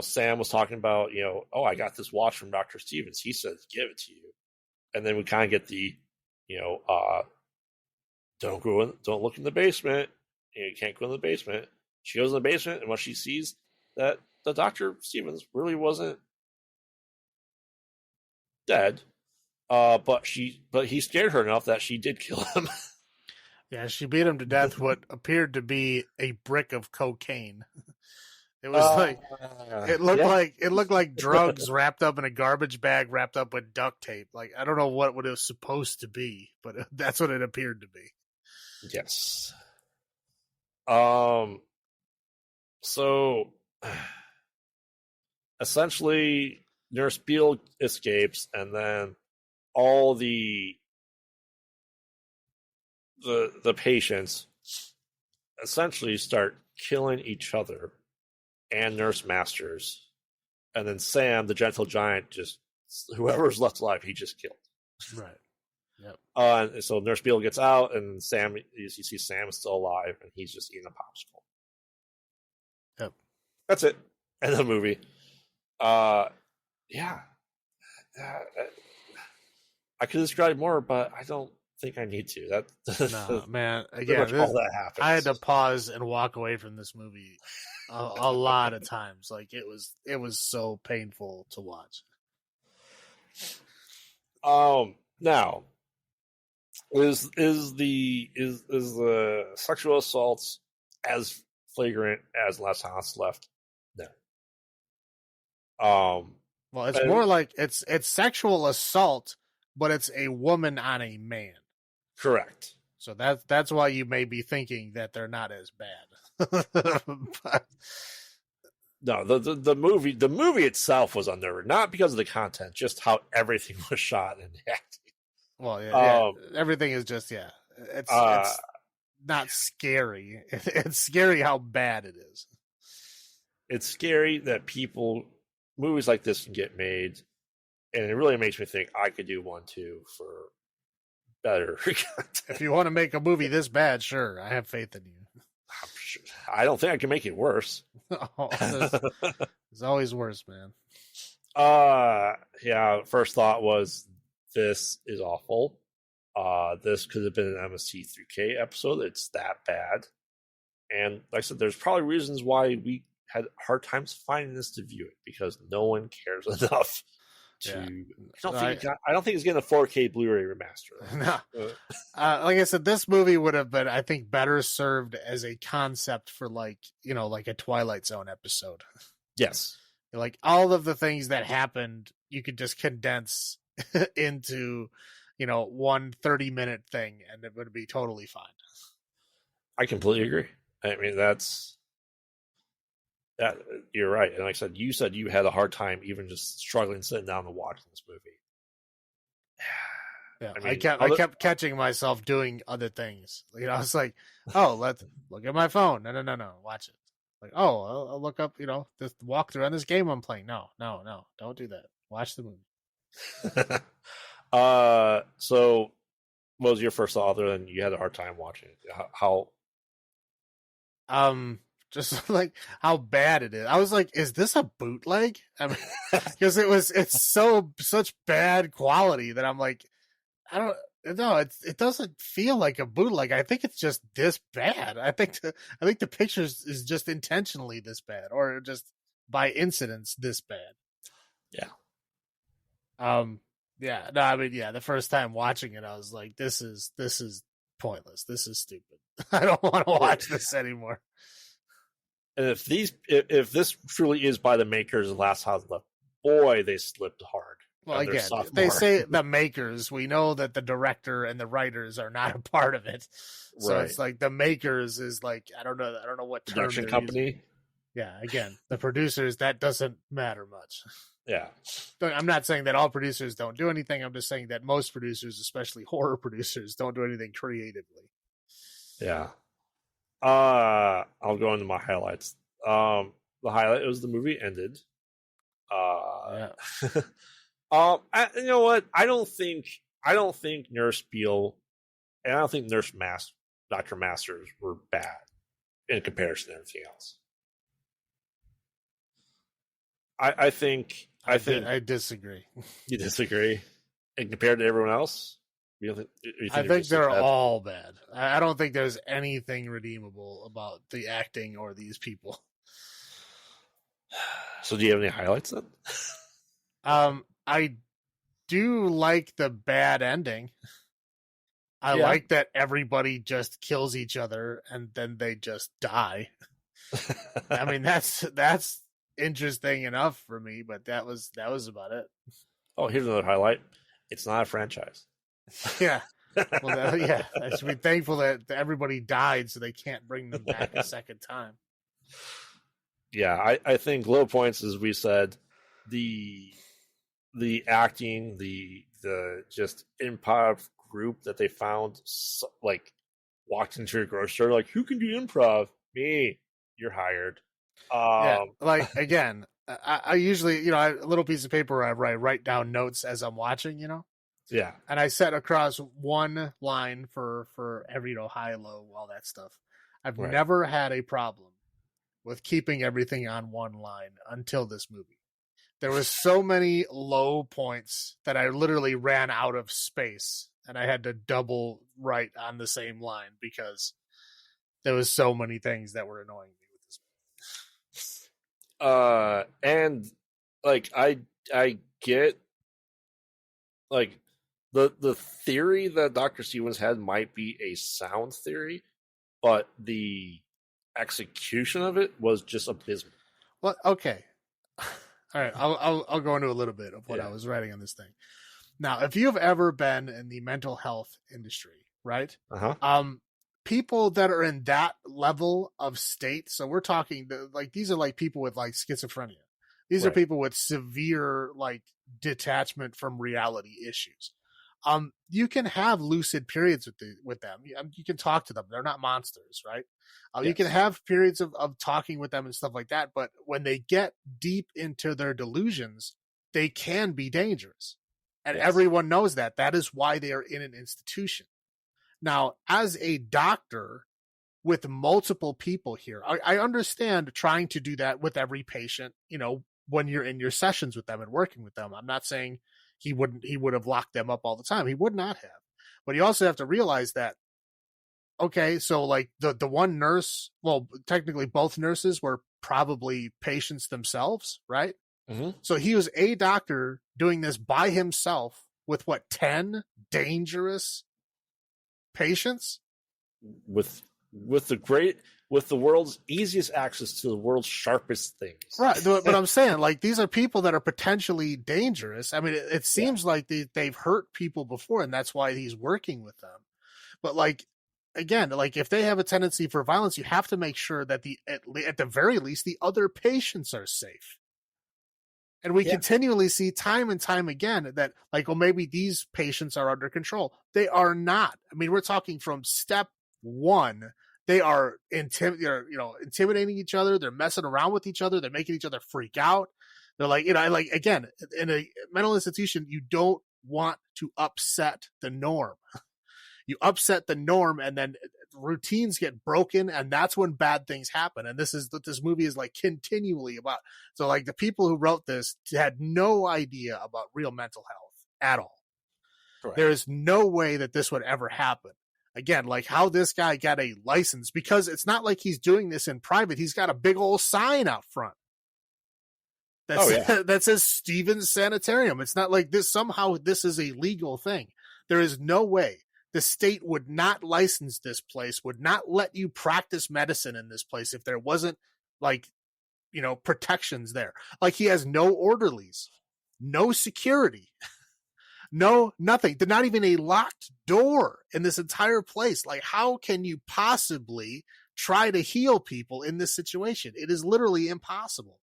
Sam was talking about, "Oh, I got this watch from Dr. Stevens. He said to give it to you." And then we kind of get the, don't look in the basement. You can't go in the basement. She goes in the basement, and what she sees that the Dr. Stevens really wasn't dead. But he scared her enough that she did kill him. Yeah, she beat him to death what appeared to be a brick of cocaine. It was it looked like drugs wrapped up in a garbage bag wrapped up with duct tape. Like, I don't know what it was supposed to be, but that's what it appeared to be. Yes. So essentially Nurse Beale escapes, and then all the patients essentially start killing each other and Nurse Masters, and then Sam, the gentle giant, just whoever's left alive, he just killed. Right. Yep. And so Nurse Beale gets out, and Sam, you see Sam is still alive, and he's just eating a popsicle. Yep. That's it. End of the movie. Yeah. I could describe more, but I don't think I need to. No, man. Again, all that happens. I had to pause and walk away from this movie a lot of times. Like, it was so painful to watch. Now, is the sexual assaults as flagrant as Last House Left? No. Well, it's more like it's sexual assault, but it's a woman on a man. Correct. So that's why you may be thinking that they're not as bad. But, no, the movie itself was unnerving, not because of the content, just how everything was shot and acted. Well, yeah, everything is just it's not scary. It's scary how bad it is. It's scary that movies like this can get made, and it really makes me think I could do one too for better content. If you want to make a movie this bad, sure, I have faith in you. I don't think I can make it worse. It's always worse, man. Yeah. First thought was, this is awful. This could have been an MST3K episode. It's that bad. And like I said, there's probably reasons why we had hard times finding this to view it, because no one cares enough to. Yeah. I don't think it's getting a 4K Blu-ray remaster. No. Like I said, this movie would have been, I think, better served as a concept for like a Twilight Zone episode. Yes. Like, all of the things that happened, you could just condense into, one 30-minute thing, and it would be totally fine. I completely agree. I mean, that's That, you're right. And like I said you had a hard time even just struggling sitting down and watching this movie. Yeah, I I mean, kept catching myself doing other things. I was like, oh, let's look at my phone. No, watch it. Like, oh, I'll look up, this walkthrough on this game I'm playing. No, don't do that. Watch the movie. so what was your first thought other than you had a hard time watching it? How Just like how bad it is. I was like, is this a bootleg? I mean, because it's such bad quality that I'm like, I don't know. It doesn't feel like a bootleg. I think it's just this bad. I think the pictures is just intentionally this bad, or just by incidence this bad. yeah. Yeah. No, I mean, yeah. The first time watching it, I was like, this is pointless. This is stupid. I don't want to watch this anymore. And if this truly is by the makers of Last House Left, boy, they slipped hard. Well, again, they say the makers. We know that the director and the writers are not a part of it. So It's like the makers is like, I don't know what term production company. Using. Yeah, again, the producers, that doesn't matter much. Yeah. I'm not saying that all producers don't do anything. I'm just saying that most producers, especially horror producers, don't do anything creatively. Yeah. I'll go into my highlights. The highlight was the movie ended. Yeah. You know what? I don't think Nurse Beale and I don't think Dr. Masters were bad in comparison to everything else. I think I disagree. You disagree? And compared to everyone else? I think they're all bad. I don't think there's anything redeemable about the acting or these people. So do you have any highlights then? I do like the bad ending. I like that everybody just kills each other and then they just die. I mean, that's interesting enough for me, but that was about it. Oh, here's another highlight. It's not a franchise. Yeah. Well, I should be thankful that everybody died so they can't bring them back a second time. Yeah, I think low points, as we said, the acting, the just improv group that they found, like walked into a grocery store, like, who can do improv? Me. You're hired. Yeah, like again, I usually, a little piece of paper where I write down notes as I'm watching, Yeah. And I set across one line for every, high, low, all that stuff. I've never had a problem with keeping everything on one line until this movie. There was so many low points that I literally ran out of space and I had to double write on the same line because there was so many things that were annoying me with this movie. And like I get like the theory that Dr. Stevens had might be a sound theory, but the execution of it was just abysmal. Well, okay. All right, I'll go into a little bit of what I was writing on this thing. Now, if you've ever been in the mental health industry, right? People that are in that level of state, so we're talking like these are like people with like schizophrenia. These are people with severe like detachment from reality issues. You can have lucid periods with them. You can talk to them. They're not monsters, right? You can have periods of talking with them and stuff like that. But when they get deep into their delusions, they can be dangerous. And everyone knows that. That is why they are in an institution. Now, as a doctor with multiple people here, I understand trying to do that with every patient, when you're in your sessions with them and working with them. I'm not saying he would have locked them up all the time. He would not have. But you also have to realize that, okay, so like the one nurse, well, technically both nurses were probably patients themselves, right? Mm-hmm. So he was a doctor doing this by himself with 10 dangerous patients? With the world's easiest access to the world's sharpest things. Right. But I'm saying, like, these are people that are potentially dangerous. I mean, it seems like they've hurt people before, and that's why he's working with them. But, like, again, like if they have a tendency for violence, you have to make sure that at the very least the other patients are safe. And we continually see time and time again that, like, well, maybe these patients are under control. They are not. I mean, we're talking from step one. They are intimidating each other. They're messing around with each other. They're making each other freak out. They're like, like, again, in a mental institution, you don't want to upset the norm. You upset the norm, and then routines get broken, and that's when bad things happen. And this is what this movie is like continually about. So, like, the people who wrote this had no idea about real mental health at all. Correct. There is no way that this would ever happen. Again, like how this guy got a license, because it's not like he's doing this in private. He's got a big old sign out front that says Stevens Sanitarium. It's not like this somehow this is a legal thing. There is no way. The state would not license this place, would not let you practice medicine in this place if there wasn't, like, protections there. Like, he has no orderlies, no security, no nothing. There's not even a locked door in this entire place. Like, how can you possibly try to heal people in this situation? It is literally impossible.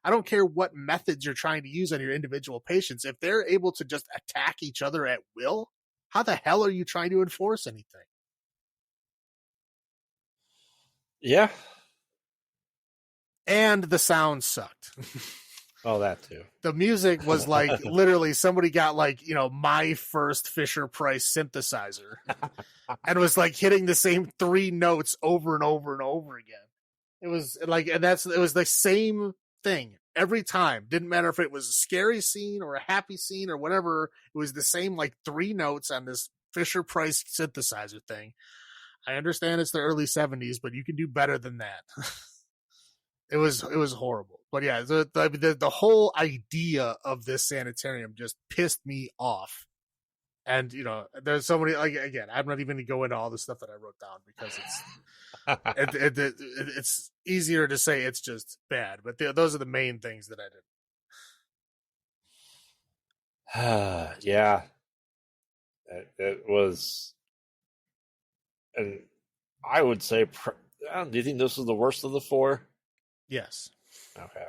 I don't care what methods you're trying to use on your individual patients. If they're able to just attack each other at will, how the hell are you trying to enforce anything? Yeah. And the sound sucked. Oh, that too. The music was like, literally somebody got like, my first Fisher-Price synthesizer and was like hitting the same 3 notes over and over and over again. It was like, and it was the same thing every time. Didn't matter if it was a scary scene or a happy scene or whatever. It was the same, like, 3 notes on this Fisher-Price synthesizer thing. I understand it's the early 70s, but you can do better than that. It was horrible. But yeah, the whole idea of this sanitarium just pissed me off. And, there's so many, like, again, I'm not even going to go into all the stuff that I wrote down because it's easier to say it's just bad. But those are the main things that I did. Yeah. It was, and I would say, do you think this was the worst of the 4? Yes. Okay.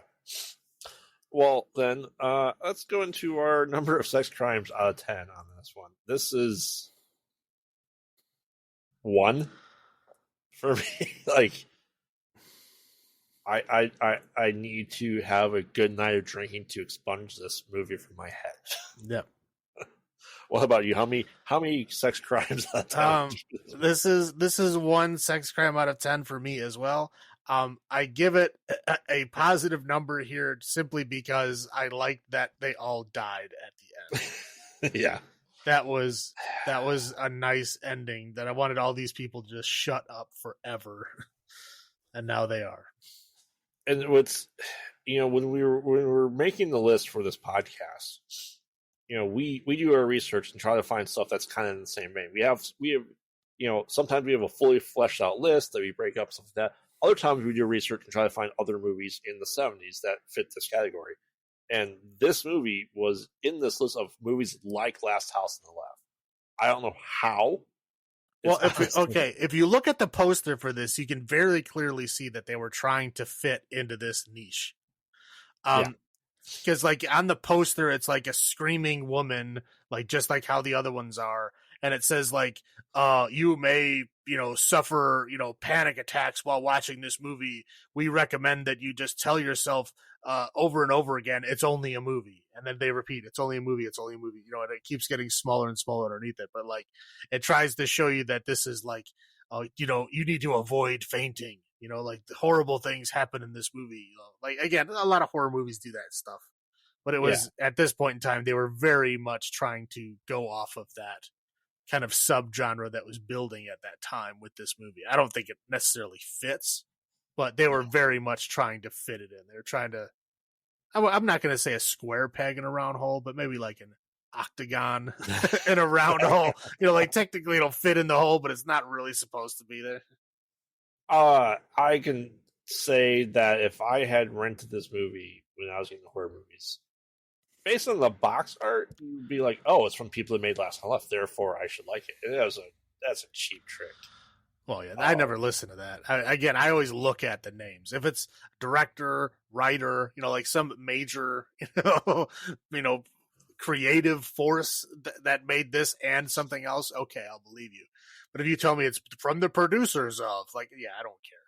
Well, then, let's go into our number of sex crimes out of 10 on this one. This is 1 for me. Like, I need to have a good night of drinking to expunge this movie from my head. Yep. What about you? How many sex crimes out of 10? This is 1 sex crime out of 10 for me as well. I give it a positive number here simply because I like that they all died at the end. Yeah. That was a nice ending that I wanted all these people to just shut up forever. And now they are. And what's, when we were making the list for this podcast, we do our research and try to find stuff that's kind of in the same vein. We have sometimes we have a fully fleshed out list that we break up, stuff like that. Other times we do research and try to find other movies in the 70s that fit this category. And this movie was in this list of movies like Last House on the Left. I don't know how. Well, if you look at the poster for this, you can very clearly see that they were trying to fit into this niche. Because like on the poster, it's like a screaming woman, like just like how the other ones are. And it says like, you may, suffer, panic attacks while watching this movie. We recommend that you just tell yourself over and over again, it's only a movie. And then they repeat, it's only a movie. It's only a movie. And it keeps getting smaller and smaller underneath it. But like, it tries to show you that this is like, you need to avoid fainting. Like the horrible things happen in this movie. Like, again, a lot of horror movies do that stuff. But it was at this point in time, they were very much trying to go off of that kind of subgenre that was building at that time with this movie. I don't think it necessarily fits, but they were very much trying to fit it in. They were trying to, I'm not going to say a square peg in a round hole, but maybe like an octagon in a round hole. Like technically it'll fit in the hole, but it's not really supposed to be there. I can say that if I had rented this movie when I was getting horror movies, based on the box art, you'd be like, "Oh, it's from people that made Last on the Left, therefore I should like it." And that's a cheap trick. Well, yeah, I never listen to that. I always look at the names. If it's director, writer, like some major, you know, creative force that made this and something else, okay, I'll believe you. But if you tell me it's from the producers of, like, yeah, I don't care.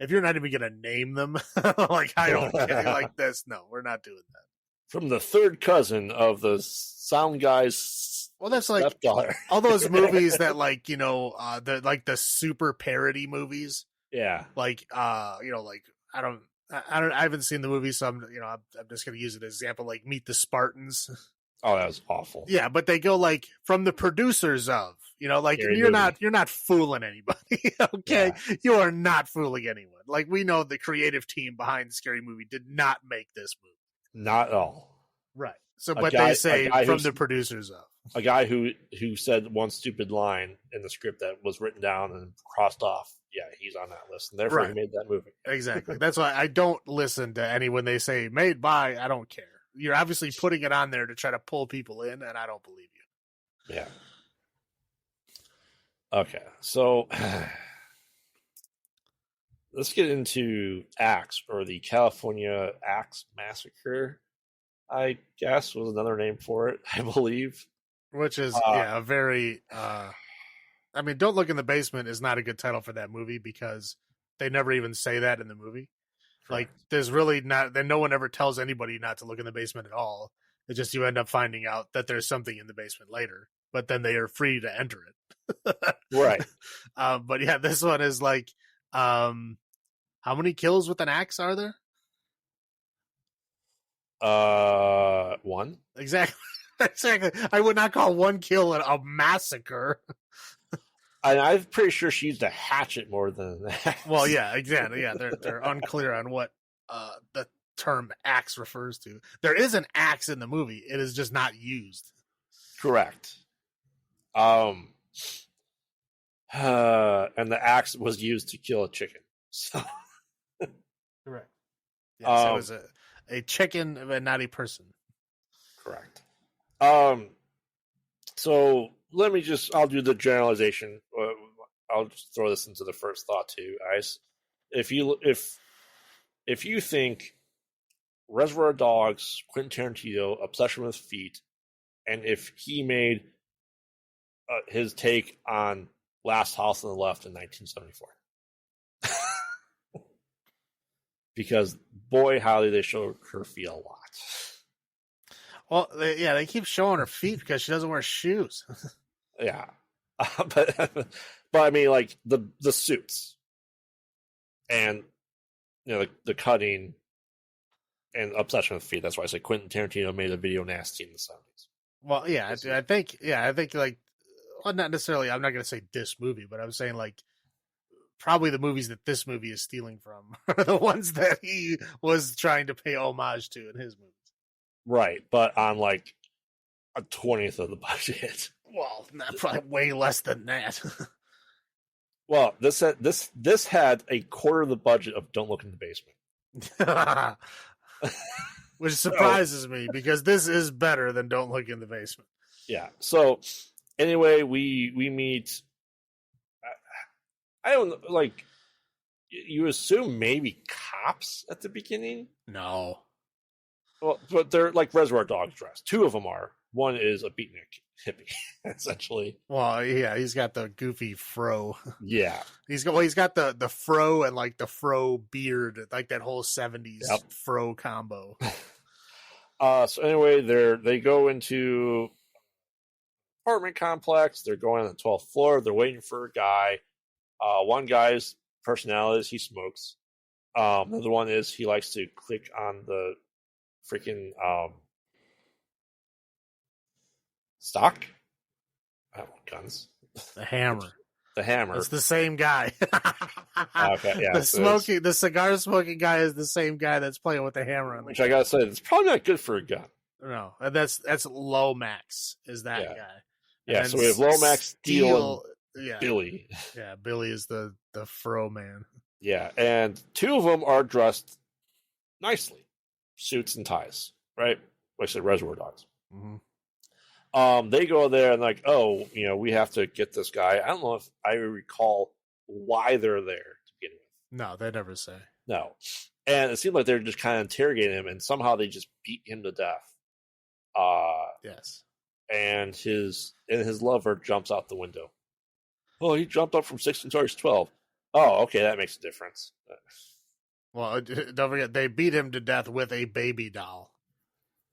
If you're not even gonna name them, like, I don't care. Like this, no, we're not doing that. From the third cousin of the sound guy's Well, that's like stepdaughter. all those movies that, like, the like the super parody movies. Yeah. Like, like I haven't seen the movie, so I'm just gonna use it as an example. Like Meet the Spartans. Oh, that was awful. Yeah, but they go like from the producers of, like Scary you're movie. not fooling anybody. Okay, Yeah. you are not fooling anyone. Like, we know the creative team behind the Scary Movie did not make this movie. Not at all. Right. So, but they say from the producers of. A guy who said one stupid line in the script that was written down and crossed off. Yeah, he's on that list, and therefore he made that movie. Exactly. That's why I don't listen to any when they say made by. I don't care. You're obviously putting it on there to try to pull people in, and I don't believe you. Yeah. Okay, so let's get into Axe, or the California Axe Massacre, I guess was another name for it, I believe. Which is, a very, I mean, Don't Look in the Basement is not a good title for that movie because they never even say that in the movie. Like, there's really not, then no one ever tells anybody not to look in the basement at all. It's just you end up finding out that there's something in the basement later, but then they are free to enter it. Right. But yeah, this one is like, how many kills with an axe are there? One. Exactly. Exactly. I would not call one kill a massacre. And I'm pretty sure she used a hatchet more than that. Well, yeah, exactly. Yeah, they're unclear on what the term axe refers to. There is an axe in the movie. It is just not used. Correct. And the axe was used to kill a chicken. So. Correct. Yes, it was a chicken, but not a person. Correct. So I'll do the generalization. I'll just throw this into the first thought too, guys. If you think Reservoir Dogs, Quentin Tarantino, Obsession with Feet, and if he made his take on Last House on the Left in 1974, because boy, how did they show her feet a lot. Well, they keep showing her feet because she doesn't wear shoes. Yeah, but I mean, like the suits, and the cutting, and Obsession with Feet. That's why I say Quentin Tarantino made a video nasty in the 70s. Well, yeah, I think like, well, not necessarily. I'm not going to say this movie, but I'm saying like probably the movies that this movie is stealing from are the ones that he was trying to pay homage to in his movies. Right, but on like a 20th of the budget. Well, not probably way less than that. Well, this had a quarter of the budget of Don't Look in the Basement, which surprises me because this is better than Don't Look in the Basement. Yeah. So anyway, we meet. I don't like. You assume maybe cops at the beginning. No. Well, but they're like Reservoir Dogs dressed. Two of them are. One is a beatnik hippie, essentially. Well, yeah, he's got the goofy fro. Yeah, he's got the fro and like the fro beard, like that whole 70s fro combo. So anyway, they go into apartment complex. They're going on the 12th floor. They're waiting for a guy. One guy's personality is he smokes. Another one is he likes to click on the freaking stock. Oh, guns. The hammer. The hammer. It's the same guy. Okay, yeah. The cigar smoking guy is the same guy that's playing with the hammer on. Which I gotta say, it's probably not good for a gun. No, that's Lomax is that guy. Yeah, so we have Lomax, Steele, and Billy. Yeah, Billy is the fro man. Yeah, and two of them are dressed nicely, suits and ties, right? Like I said, Reservoir Dogs. Mm-hmm. They go there and like, we have to get this guy. I don't know if I recall why they're there to begin with. No, they never say. No. And it seemed like they're just kind of interrogating him, and somehow they just beat him to death. Yes. And his lover jumps out the window. Oh, he jumped up from 16 stories to 12. Oh, okay, that makes a difference. Well, don't forget, they beat him to death with a baby doll.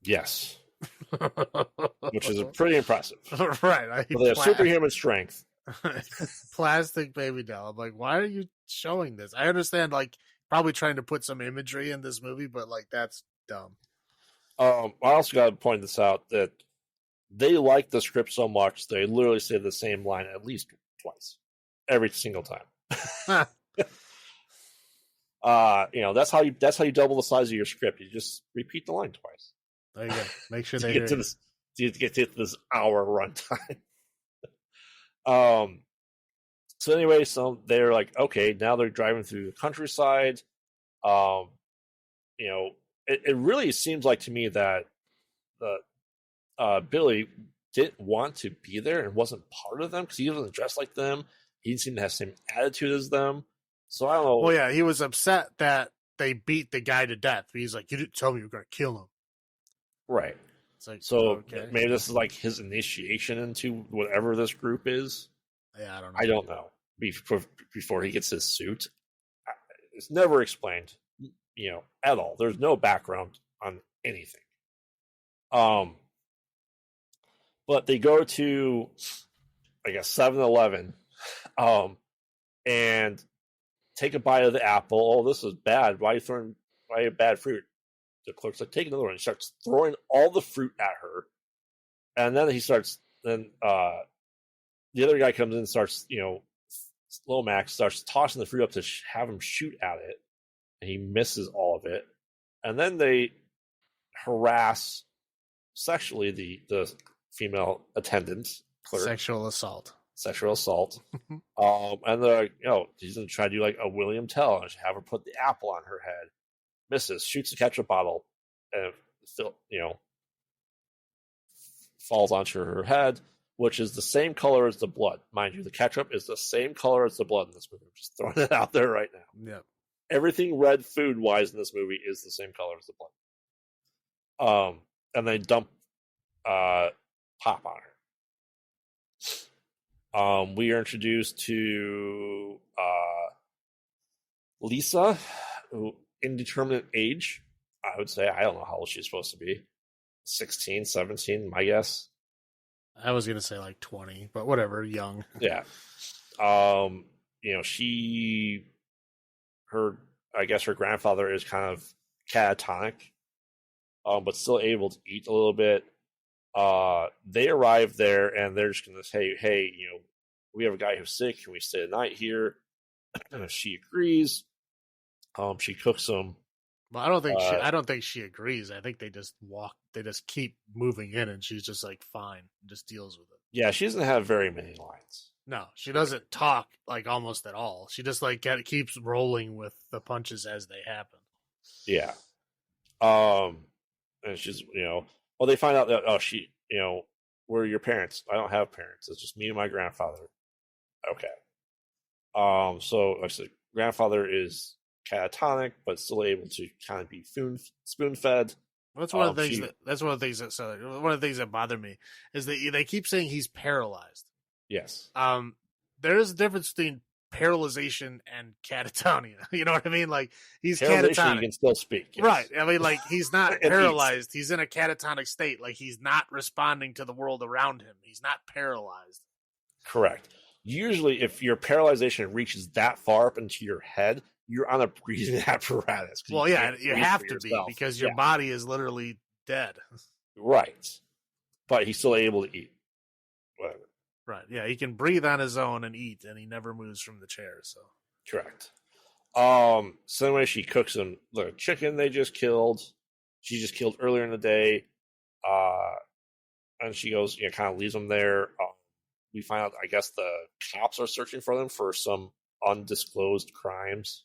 Yes. Which is pretty impressive. Right. Well, they have superhuman strength. Plastic baby doll. I'm like, why are you showing this? I understand, like, probably trying to put some imagery in this movie, but, like, that's dumb. I also got to point this out that they like the script so much they literally say the same line at least twice, every single time. That's how you double the size of your script. You just repeat the line twice. There you go. Make sure they get to this. To get to this hour runtime. So anyway, so they're like, okay, now they're driving through the countryside. It really seems like to me that Billy didn't want to be there and wasn't part of them because he wasn't dressed like them. He didn't seem to have the same attitude as them. So I don't know. Well, yeah, he was upset that they beat the guy to death. He's like, you didn't tell me you were going to kill him. Right. It's like, so okay. Maybe this is like his initiation into whatever this group is. Yeah, I don't know. I don't know. Before he gets his suit, it's never explained, at all. There's no background on anything. But they go to, I guess, 7-Eleven, and take a bite of the apple. Oh, this is bad. Why are you bad fruit? The clerk's like, take another one. He starts throwing all the fruit at her. And then the other guy comes in and starts, Lomax starts tossing the fruit up to have him shoot at it. And he misses all of it. And then they harass sexually the female attendant clerk. Sexual assault. And they're like, he's going to try to do like a William Tell and have her put the apple on her head. Misses, shoots the ketchup bottle, and falls onto her head, which is the same color as the blood. Mind you, the ketchup is the same color as the blood in this movie. I'm just throwing it out there right now. Yeah. Everything red food-wise in this movie is the same color as the blood. And they dump pop on her. We are introduced to Lisa, who indeterminate age, I would say. I don't know how old she's supposed to be. 16, 17, my guess. I was going to say like 20, but whatever, young. Yeah. I guess her grandfather is kind of catatonic, but still able to eat a little bit. They arrive there and they're just going to say, hey, we have a guy who's sick. Can we stay the night here? She agrees. She cooks them. Well, I don't think she agrees. I think they just keep moving in, and she's just like fine, and just deals with it. Yeah, she doesn't have very many lines. No, she doesn't talk like almost at all. She just like keeps rolling with the punches as they happen. Yeah. And she's, they find out that, we're your parents. I don't have parents. It's just me and my grandfather. Okay. So like I said, grandfather is catatonic, but still able to kind of be spoon fed. That's one of the things. One of the things that bother me is that they keep saying he's paralyzed. Yes. There is a difference between paralyzation and catatonia. You know what I mean? Like he's catatonic. You can still speak. Yes. Right. I mean, like he's not paralyzed. He's in a catatonic state. Like he's not responding to the world around him. He's not paralyzed. Correct. Usually, if your paralyzation reaches that far up into your head, you're on a breathing apparatus. Well, yeah, you have to be because your body is literally dead. Right. But he's still able to eat. Whatever. Right. Yeah, he can breathe on his own and eat, and he never moves from the chair. So correct. So anyway, she cooks them the chicken they just killed. She just killed earlier in the day. And she goes, kind of leaves them there. We find out, I guess, the cops are searching for them for some undisclosed crimes.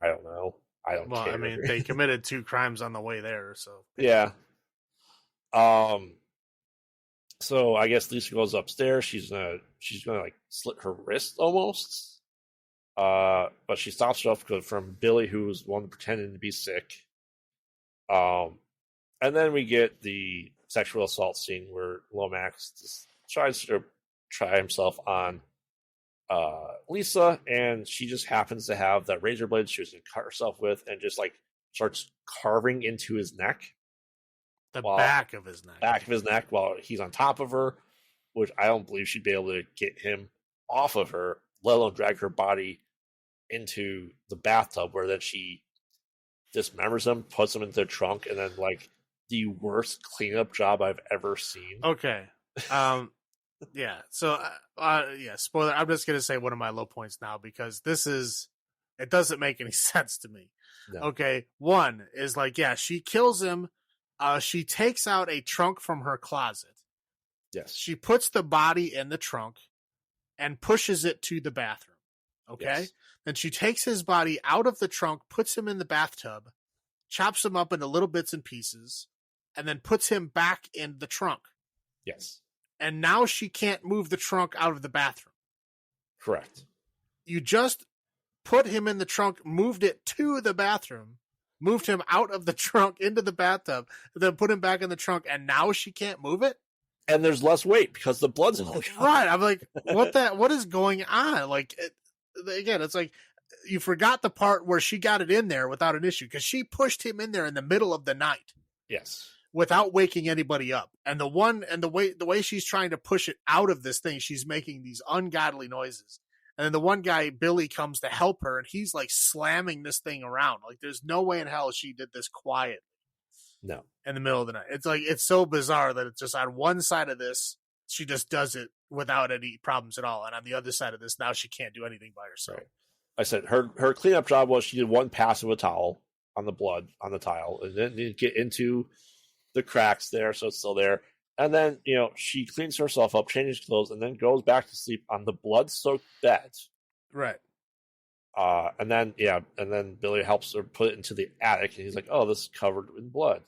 I don't know. I don't care. Well, I mean, they committed 2 crimes on the way there, so. Yeah. So I guess Lisa goes upstairs. She's gonna like slit her wrist almost. But she stops herself from Billy, who's one pretending to be sick. And then we get the sexual assault scene where Lomax just tries to try himself on Lisa, and she just happens to have that razor blade she was going to cut herself with, and just like starts carving into his neck, the back of his neck, while he's on top of her, which I don't believe she'd be able to get him off of her, let alone drag her body into the bathtub, where then she dismembers him, puts him into the trunk, and then like the worst cleanup job I've ever seen. Okay. Yeah. So, yeah, spoiler. I'm just going to say one of my low points now, because it doesn't make any sense to me. No. Okay. One is like, yeah, she kills him. She takes out a trunk from her closet. Yes. She puts the body in the trunk and pushes it to the bathroom. Okay. Yes. Then she takes his body out of the trunk, puts him in the bathtub, chops him up into little bits and pieces, and then puts him back in the trunk. Yes. And now she can't move the trunk out of the bathroom. Correct. You just put him in the trunk, moved it to the bathroom, moved him out of the trunk into the bathtub, then put him back in the trunk, and now she can't move it? And there's less weight because the blood's in the right. I'm like, what is going on? Like, again, it's like you forgot the part where she got it in there without an issue, because she pushed him in there in the middle of the night. Yes. Without waking anybody up. And the way she's trying to push it out of this thing, she's making these ungodly noises. And then the one guy, Billy, comes to help her, and he's like slamming this thing around. Like, there's no way in hell she did this quietly. No. In the middle of the night. It's like, it's so bizarre that it's just on one side of this, she just does it without any problems at all. And on the other side of this, now she can't do anything by herself. Right. I said her cleanup job was she did one pass of a towel on the blood on the tile, and then didn't get into the cracks there, so it's still there. And then, she cleans herself up, changes clothes, and then goes back to sleep on the blood-soaked bed. Right. And then Billy helps her put it into the attic, and he's like, "Oh, this is covered in blood."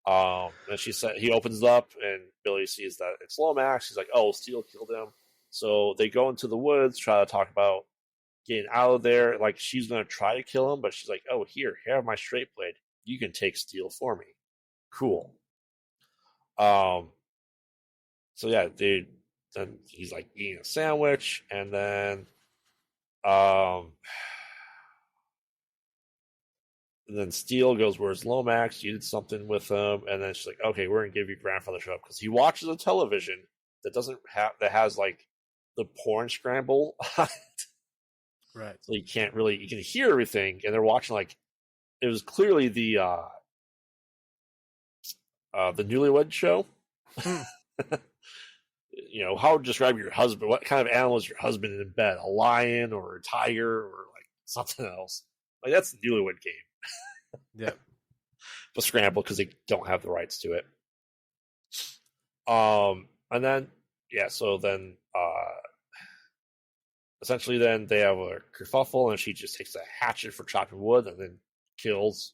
And she said he opens it up, and Billy sees that it's Lomax. He's like, "Oh, Steele killed him." So they go into the woods, try to talk about getting out of there. Like, she's going to try to kill him, but she's like, "Oh, here, have my straight blade. You can take Steele for me." Cool. So yeah, then he's like eating a sandwich, and then Steele goes, "Where's Lomax? You did something with him." And then she's like, "Okay, we're gonna give your grandfather show up," because he watches a television that has like the porn scramble on it. Right. So you can hear everything, and they're watching like it was clearly the Newlywed Show. How would you describe your husband? What kind of animal is your husband in bed? A lion or a tiger or like something else? Like, that's the Newlywed Game. Yeah. But scramble because they don't have the rights to it. And then so then essentially then they have a kerfuffle, and she just takes a hatchet for chopping wood and then kills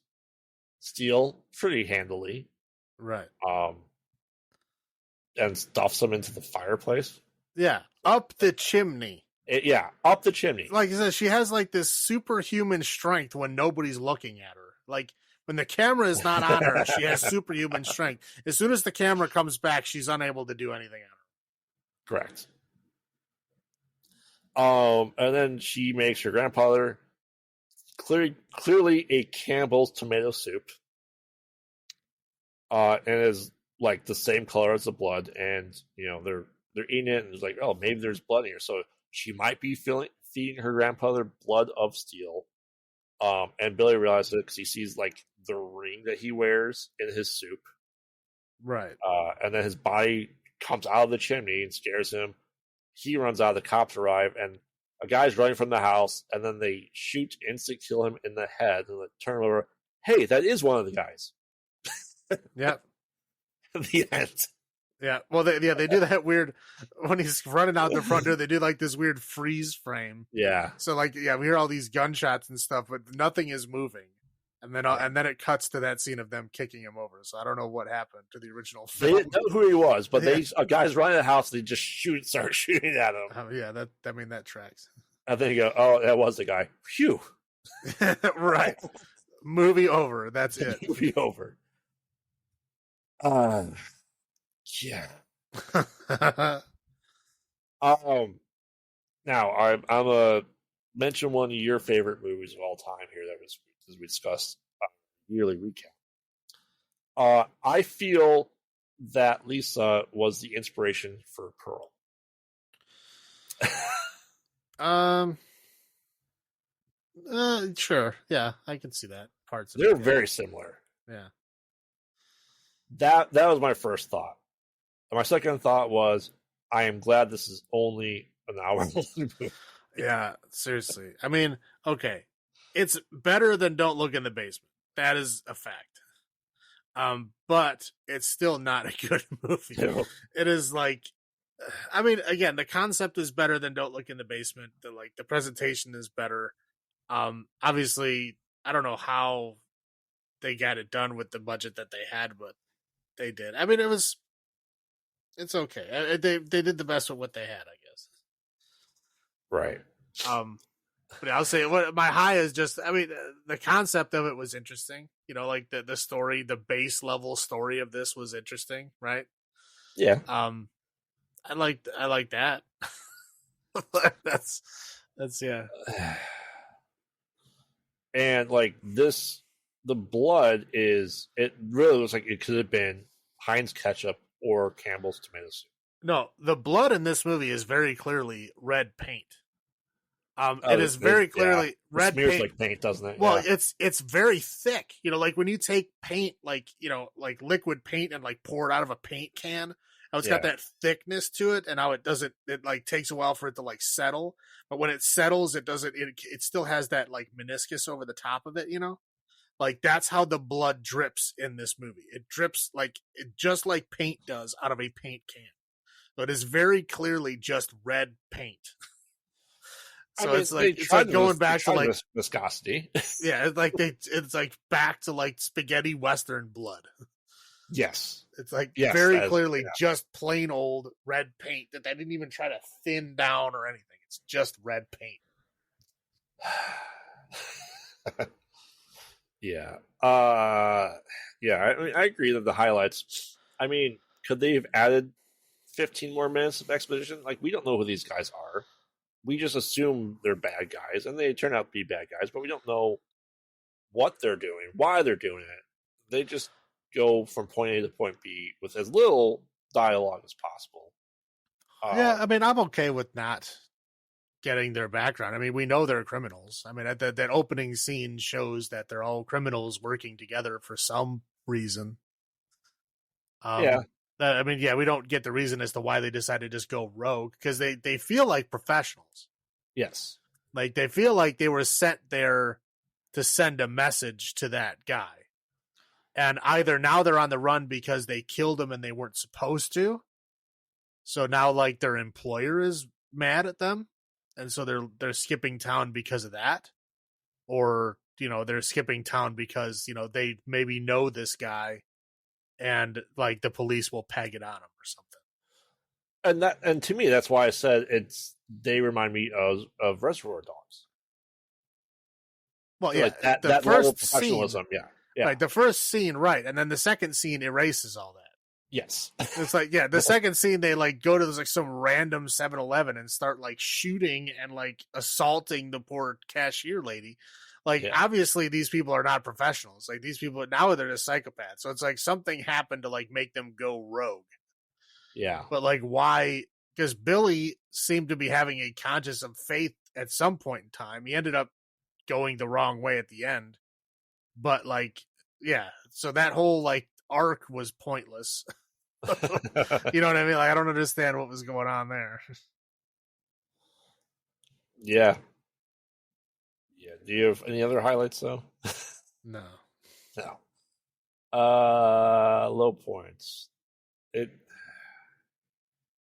Steele pretty handily. Right. And stuffs him into the fireplace. Yeah, up the chimney. Up the chimney. Like I said, she has like this superhuman strength when nobody's looking at her. Like, when the camera is not on her, she has superhuman strength. As soon as the camera comes back, she's unable to do anything on her. Correct. And then she makes her grandfather clearly a Campbell's tomato soup. And is like the same color as the blood, and they're eating it, and it's like, oh, maybe there's blood here, so she might be feeding her grandfather blood of Steele. And Billy realizes it because he sees like the ring that he wears in his soup. Right. And then his body comes out of the chimney and scares him. He runs out. The cops arrive, and a guy's running from the house, and then they shoot, instant kill him in the head, and they turn over. Hey, that is one of the guys. Yep. The end. Yeah. Well, they do that weird when he's running out the front door. They do like this weird freeze frame. Yeah. So like, yeah, we hear all these gunshots and stuff, but nothing is moving. And then it cuts to that scene of them kicking him over. So I don't know what happened to the original film. They didn't know who he was, but a guy's running the house. They just start shooting at him. Yeah, that tracks. And then you go, oh, that was the guy. Phew. Right. Movie over. That's it. Movie over. Uh, yeah. Um. Now I'm a mention one of your favorite movies of all time here. That was as we discussed yearly recap. I feel that Lisa was the inspiration for Pearl. um. Sure. Yeah, I can see that. Parts of it. They're Yeah. very similar. Yeah. That was my first thought. And my second thought was, I am glad this is only an hour long movie. Yeah. Seriously. I mean, okay, it's better than Don't Look in the Basement. That is a fact. But it's still not a good movie. You It is like, I mean, again, the concept is better than Don't Look in the Basement. The presentation is better. Obviously, I don't know how they got it done with the budget that they had, but they did. I mean, it's okay. They did the best with what they had, I guess. right. But I'll say what my high is just. I mean, the concept of it was interesting. You know, like the story, the base level story of this was interesting, right? Yeah. I like that. that's yeah. And like this, the blood is, it really looks like it could have been Heinz ketchup or Campbell's tomato soup. No, the blood in this movie is very clearly red paint. It is very clearly red smears paint. like paint, doesn't it? Well, Yeah. it's very thick. You know, like when you take paint, like like liquid paint, and like pour it out of a paint can. How it's got that thickness to it, and how it doesn't. It like takes a while for it to like settle. But when it settles, it doesn't. It still has that like meniscus over the top of it. You know, like that's how the blood drips in this movie. It drips just like paint does out of a paint can. So it is very clearly just red paint. So I mean, it's like going back to like viscosity. yeah, it's like back to like spaghetti western blood. Yes, It's like yes, very clearly just plain old red paint that they didn't even try to thin down or anything. It's just red paint. yeah. Yeah. I mean, I agree that the highlights. I mean, could they have added 15 more minutes of exposition? Like, we don't know who these guys are. We just assume they're bad guys, and they turn out to be bad guys, but we don't know what they're doing, why they're doing it. They just go from point A to point B with as little dialogue as possible. Yeah, I mean, I'm okay with not getting their background. I mean, we know they're criminals. I mean, that opening scene shows that they're all criminals working together for some reason. Yeah. I mean, yeah, we don't get the reason as to why they decided to just go rogue, because they feel like professionals. Yes. Like they feel like they were sent there to send a message to that guy. And either now they're on the run because they killed him and they weren't supposed to. So now like their employer is mad at them. And so they're skipping town because of that. Or, they're skipping town because, they maybe know this guy and like the police will peg it on him or something. And to me, that's why I said they remind me of Reservoir Dogs. Well, yeah, like that the level of first professionalism, scene, yeah. right? The first scene, right, and then the second scene erases all that. Yes. It's like, yeah, the second scene they like go to like some random 7-Eleven and start like shooting and like assaulting the poor cashier lady. Like, obviously these people are not professionals. Like these people now they're just psychopaths. So it's like something happened to like make them go rogue. Yeah. But like why? Because Billy seemed to be having a conscience of faith at some point in time. He ended up going the wrong way at the end. But like, yeah, so that whole like arc was pointless. You know what I mean? Like, I don't understand what was going on there. Yeah. Yeah. Do you have any other highlights though? No. No. Low points.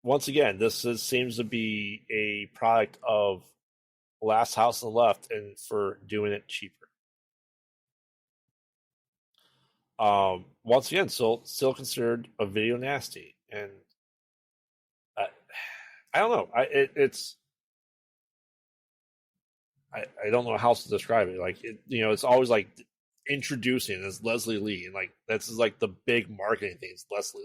Once again, seems to be a product of Last House on the Left and for doing it cheaper. Once again, still considered a video nasty, and I don't know. It's I don't know how else to describe it. Like it's always like introducing as Leslie Lee, and like that's like the big marketing thing. It's Leslie.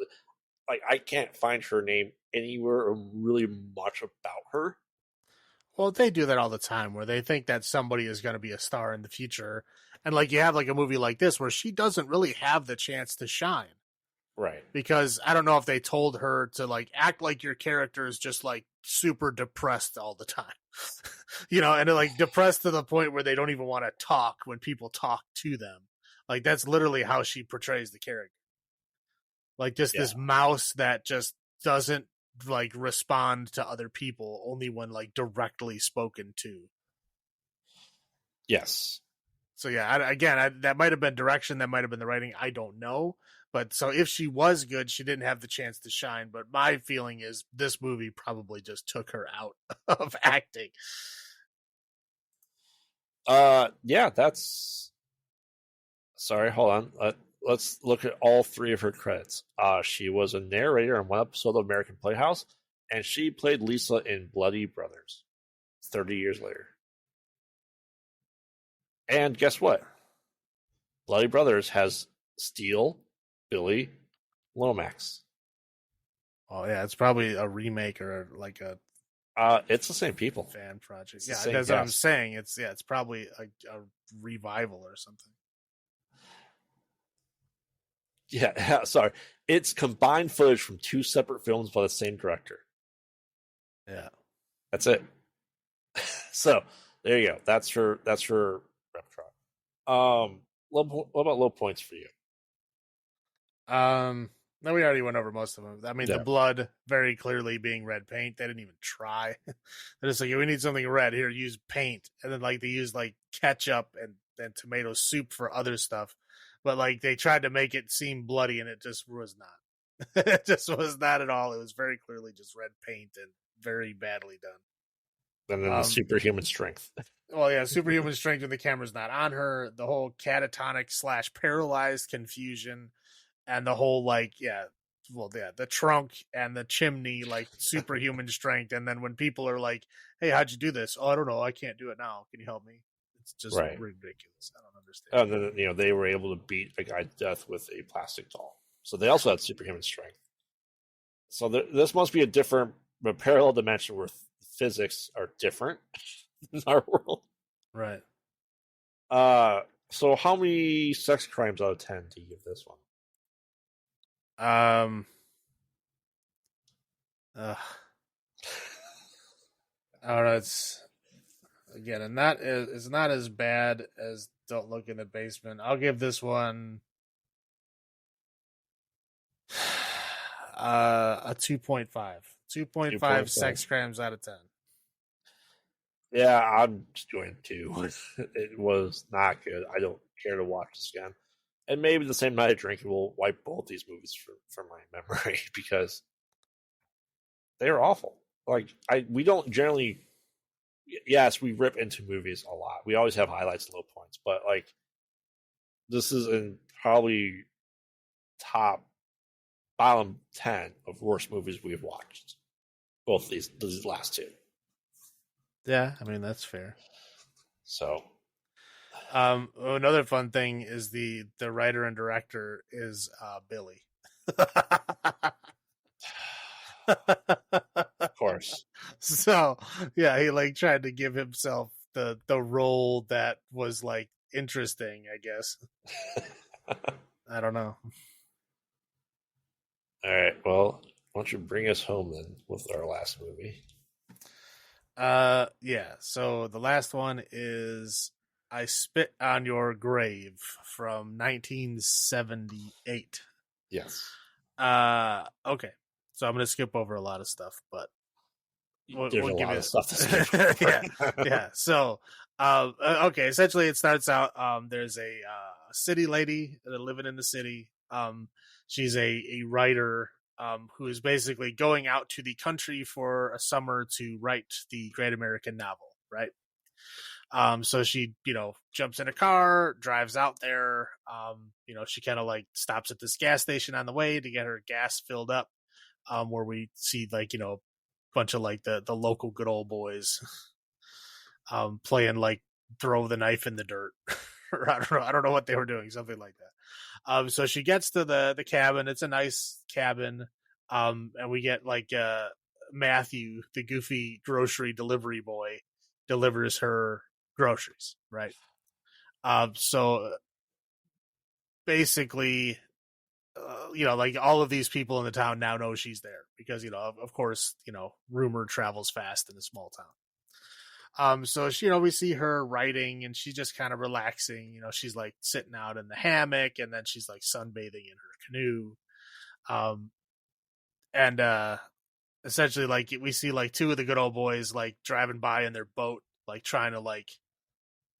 Like I can't find her name anywhere or really much about her. Well, they do that all the time where they think that somebody is going to be a star in the future. And like you have like a movie like this where she doesn't really have the chance to shine Right. because I don't know if they told her to like act like your character is just like super depressed all the time. And they're like depressed to the point where they don't even want to talk when people talk to them. Like that's literally how she portrays the character. Like just Yeah. this mouse that just doesn't like respond to other people only when like directly spoken to. Yes. So yeah, that might have been direction, that might have been the writing. I don't know, but so if she was good, she didn't have the chance to shine. But my feeling is this movie probably just took her out of acting. Yeah, that's. Sorry, hold on. Let's look at all three of her credits. She was a narrator on one episode of American Playhouse, and she played Lisa in Bloody Brothers 30 years later. And guess what? Bloody Brothers has Steel, Billy, Lomax. Oh yeah, it's probably a remake or like a It's the same people. fan project. It's Yeah, the that's same what I'm cast. saying. It's probably a revival or something. Yeah, sorry. It's combined footage from two separate films by the same director. Yeah. That's it. So there you go. That's her repertoire. What about low points for you? No, we already went over most of them. I mean, the Yeah. blood very clearly being red paint. They didn't even try. They're just like, we need something red here. Use paint, and then like they use like ketchup and tomato soup for other stuff, but like they tried to make it seem bloody, and it just was not. It just was not at all. It was very clearly just red paint and very badly done. And then the superhuman strength. Well, yeah, superhuman strength when the camera's not on her. The whole catatonic / paralyzed confusion, and the whole like, the trunk and the chimney, like superhuman strength. And then when people are like, "Hey, how'd you do this?" "Oh, I don't know. I can't do it now. Can you help me?" It's just Right. ridiculous. I don't understand. And then they were able to beat a guy to death with a plastic doll. So they also had superhuman strength. So this must be a parallel dimension where physics are different in our world. Right. So how many sex crimes out of 10 do you give this one? I don't know. It's again, and it's not as bad as Don't Look in the Basement. I'll give this one a 2.5. 2.5 sex crimes out of 10. Yeah, I'm just going 2. It was not good. I don't care to watch this again. And maybe the same night I drink it will wipe both these movies from my memory because they are awful. Like we don't generally. Yes, we rip into movies a lot. We always have highlights and low points, but like this is in probably bottom 10 of worst movies we've watched. Both these last two. Yeah, I mean that's fair. So, another fun thing is the writer and director is Billy. of course. So yeah, he like tried to give himself the role that was like interesting, I guess. I don't know. All right, well, why don't you bring us home then with our last movie? Yeah, so the last one is I Spit on Your Grave from 1978. Yes. Okay. So I'm going to skip over a lot of stuff, but there's a lot of stuff to skip over. Yeah. So, okay, essentially it starts out there's a city lady living in the city. She's a writer who is basically going out to the country for a summer to write the great American novel, right? So she, jumps in a car, drives out there. She kind of like stops at this gas station on the way to get her gas filled up, where we see like, a bunch of like the local good old boys. playing like throw the knife in the dirt. Or I don't know what they were doing, something like that. So she gets to the cabin. It's a nice cabin. And we get like Matthew, the goofy grocery delivery boy, delivers her groceries, right? So basically, like all of these people in the town now know she's there because, of course, rumor travels fast in a small town. So she, we see her writing and she's just kind of relaxing. She's like sitting out in the hammock and then she's like sunbathing in her canoe. Um, and essentially, like we see like two of the good old boys like driving by in their boat, like trying to like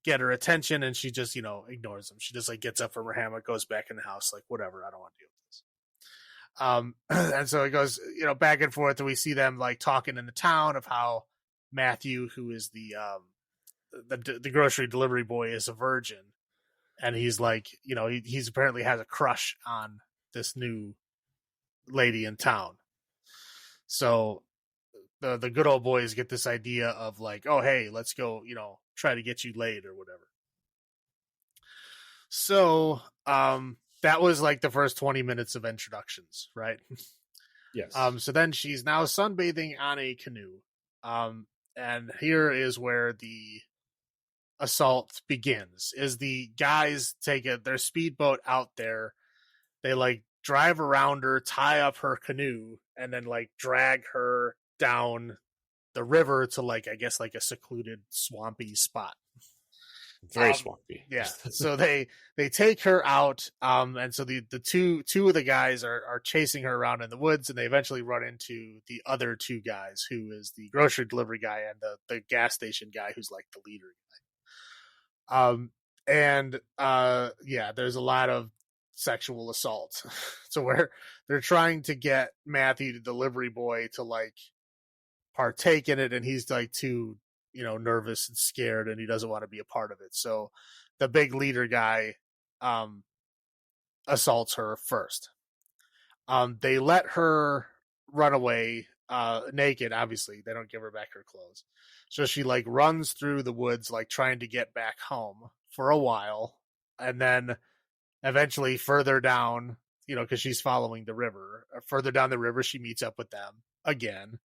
get her attention, and she just ignores them. She just like gets up from her hammock, goes back in the house, like whatever, I don't want to deal with this. And so it goes back and forth, and we see them like talking in the town of how Matthew, who is the grocery delivery boy, is a virgin, and he's like he's apparently has a crush on this new lady in town. So the good old boys get this idea of like, oh hey, let's go try to get you laid or whatever. So that was like the first 20 minutes of introductions, right? Yes. So then she's now sunbathing on a canoe. And here is where the assault begins. Is the guys take their speedboat out there. They like drive around her, tie up her canoe, and then like drag her down the river to like, I guess, like a secluded swampy spot. Very swampy. Yeah. So they take her out, and so the two of the guys are chasing her around in the woods, and they eventually run into the other two guys, who is the grocery delivery guy and the gas station guy, who's like the leader guy. And yeah, there's a lot of sexual assault. So where they're trying to get Matthew, the delivery boy, to like partake in it, and he's like too nervous and scared, and he doesn't want to be a part of it. So the big leader guy assaults her first. They let her run away naked. Obviously they don't give her back her clothes, so she like runs through the woods like trying to get back home for a while, and then eventually further down, because she's following the river, further down the river she meets up with them again.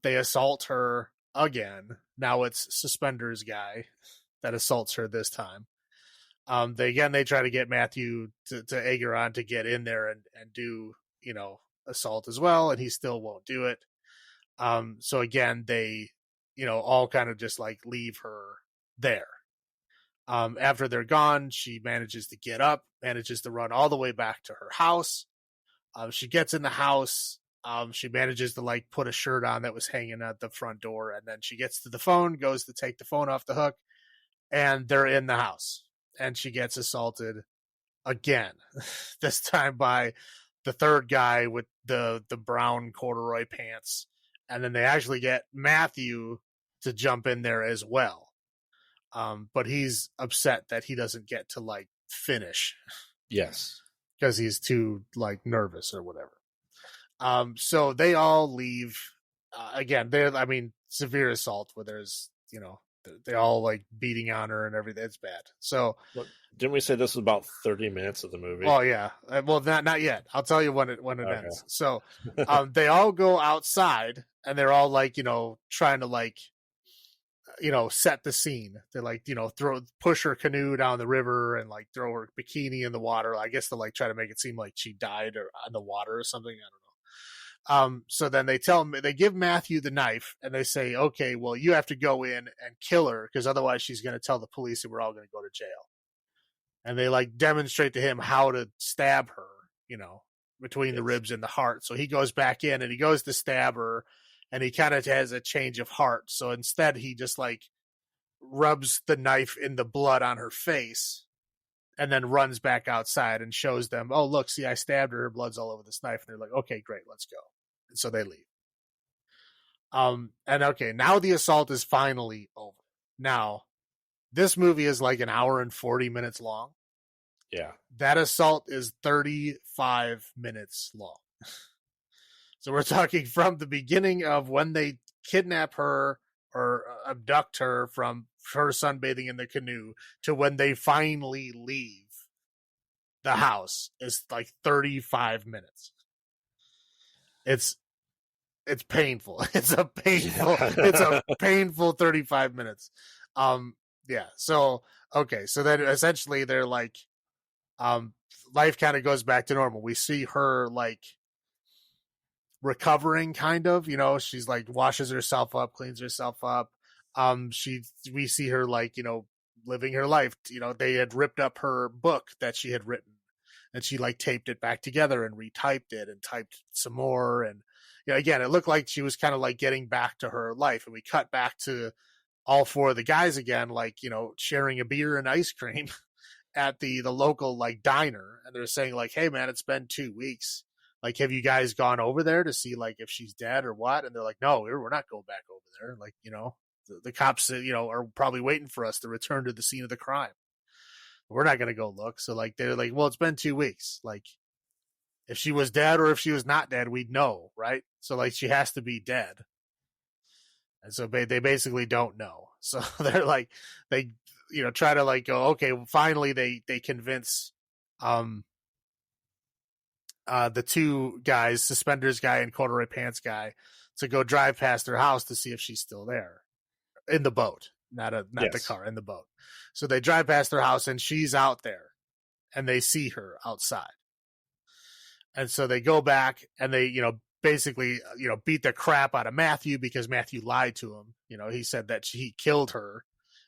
They assault her again. Now it's Suspenders guy that assaults her this time. They try to get Matthew to egg her on to get in there and do assault as well, and he still won't do it. So again, they all kind of just like leave her there. After they're gone, she manages to get up, manages to run all the way back to her house. She gets in the house. She manages to like put a shirt on that was hanging at the front door, and then she gets to the phone, goes to take the phone off the hook, and they're in the house, and she gets assaulted again. This time by the third guy with the brown corduroy pants, and then they actually get Matthew to jump in there as well. But he's upset that he doesn't get to like finish. Yes, because he's too like nervous or whatever. So they all leave. Again, severe assault where there's, they all like beating on her and everything. It's bad. So didn't we say this was about 30 minutes of the movie? Oh yeah. Well, not yet. I'll tell you when it Okay. ends. So, they all go outside and they're all like, trying to like, set the scene. They like, push her canoe down the river and like throw her bikini in the water. I guess to like try to make it seem like she died or on the water or something. I don't know. So then they give Matthew the knife and they say, okay, well, you have to go in and kill her because otherwise she's going to tell the police and we're all going to go to jail. And they like demonstrate to him how to stab her, between the ribs and the heart. So he goes back in and he goes to stab her and he kind of has a change of heart. So instead he just like rubs the knife in the blood on her face and then runs back outside and shows them, oh, look, see, I stabbed her. Her blood's all over this knife. And they're like, okay, great, let's go. And so they leave. And okay, now the assault is finally over. Now, this movie is like an hour and 40 minutes long. Yeah. That assault is 35 minutes long. So we're talking from the beginning of when they kidnap her or abduct her from her sunbathing in the canoe to when they finally leave the house is like 35 minutes. It's it's painful. It's a painful 35 minutes. Um yeah. So okay, so then essentially they're like um life kind of goes back to normal. We see her like recovering kind of, she's like washes herself up, cleans herself up. She We see her like, living her life. They had ripped up her book that she had written and she like taped it back together and retyped it and typed some more. And again, it looked like she was kind of like getting back to her life. And we cut back to all four of the guys again, like, sharing a beer and ice cream at the local like diner. And they're saying like, hey man, it's been 2 weeks. Like, have you guys gone over there to see like if she's dead or what? And they're like, no, we're not going back over there. Like, the cops, are probably waiting for us to return to the scene of the crime. We're not going to go look. So like, they're like, well, it's been 2 weeks. Like, if she was dead or if she was not dead, we'd know, right? So like, she has to be dead. And so they basically don't know. So they're like, they, try to like go, okay, well, finally they convince, the two guys, suspenders guy and corduroy pants guy, to go drive past her house to see if she's still there in the boat, not the car, in the boat. So they drive past her house and she's out there and they see her outside. And so they go back and they, basically, beat the crap out of Matthew because Matthew lied to him. He said that he killed her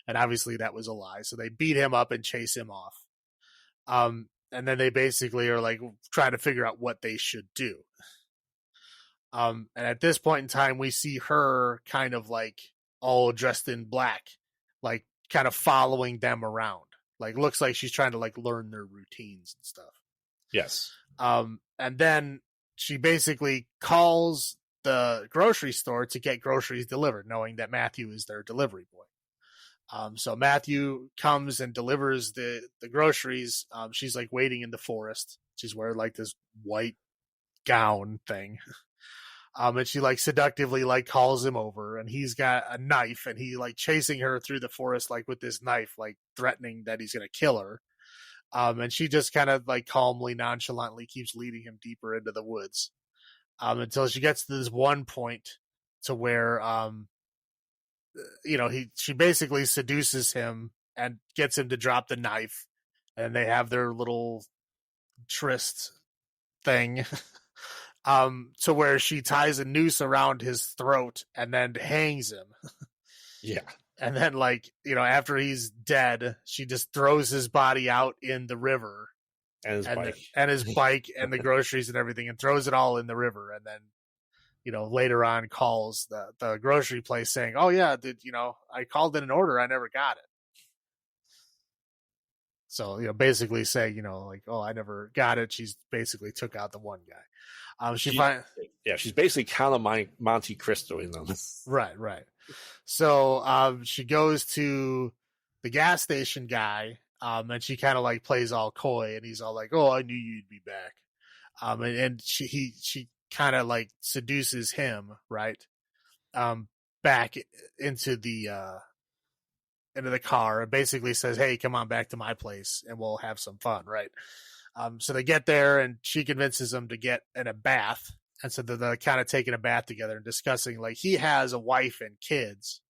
and obviously that was a lie. So they beat him up and chase him off. And then they basically are like trying to figure out what they should do. And at this point in time, we see her kind of like all dressed in black, like kind of following them around. Like, looks like she's trying to like learn their routines and stuff. Yes. And then she basically calls the grocery store to get groceries delivered, knowing that Matthew is their delivery boy. So Matthew comes and delivers the groceries. She's like waiting in the forest. She's wearing like this white gown thing. And she like seductively like calls him over and he's got a knife and he like chasing her through the forest, like with this knife, like threatening that he's going to kill her. And she just kind of like calmly, nonchalantly keeps leading him deeper into the woods. Until she gets to this one point to where, she basically seduces him and gets him to drop the knife and they have their little tryst thing. To where she ties a noose around his throat and then hangs him. Yeah. And then like, after he's dead, she just throws his body out in the river and his bike and the groceries and everything and throws it all in the river. And then, later on calls the grocery place saying, oh yeah, I called in an order. I never got it. So, basically saying, like, oh, I never got it. She's basically took out the one guy. She's basically kind of Monte Cristo in them. Right. So she goes to the gas station guy, and she kind of like plays all coy, and he's all like, "Oh, I knew you'd be back," and she kind of like seduces him, right, back into the car, and basically says, "Hey, come on back to my place, and we'll have some fun," right? So they get there and she convinces him to get in a bath. And so they're kind of taking a bath together and discussing, like, he has a wife and kids.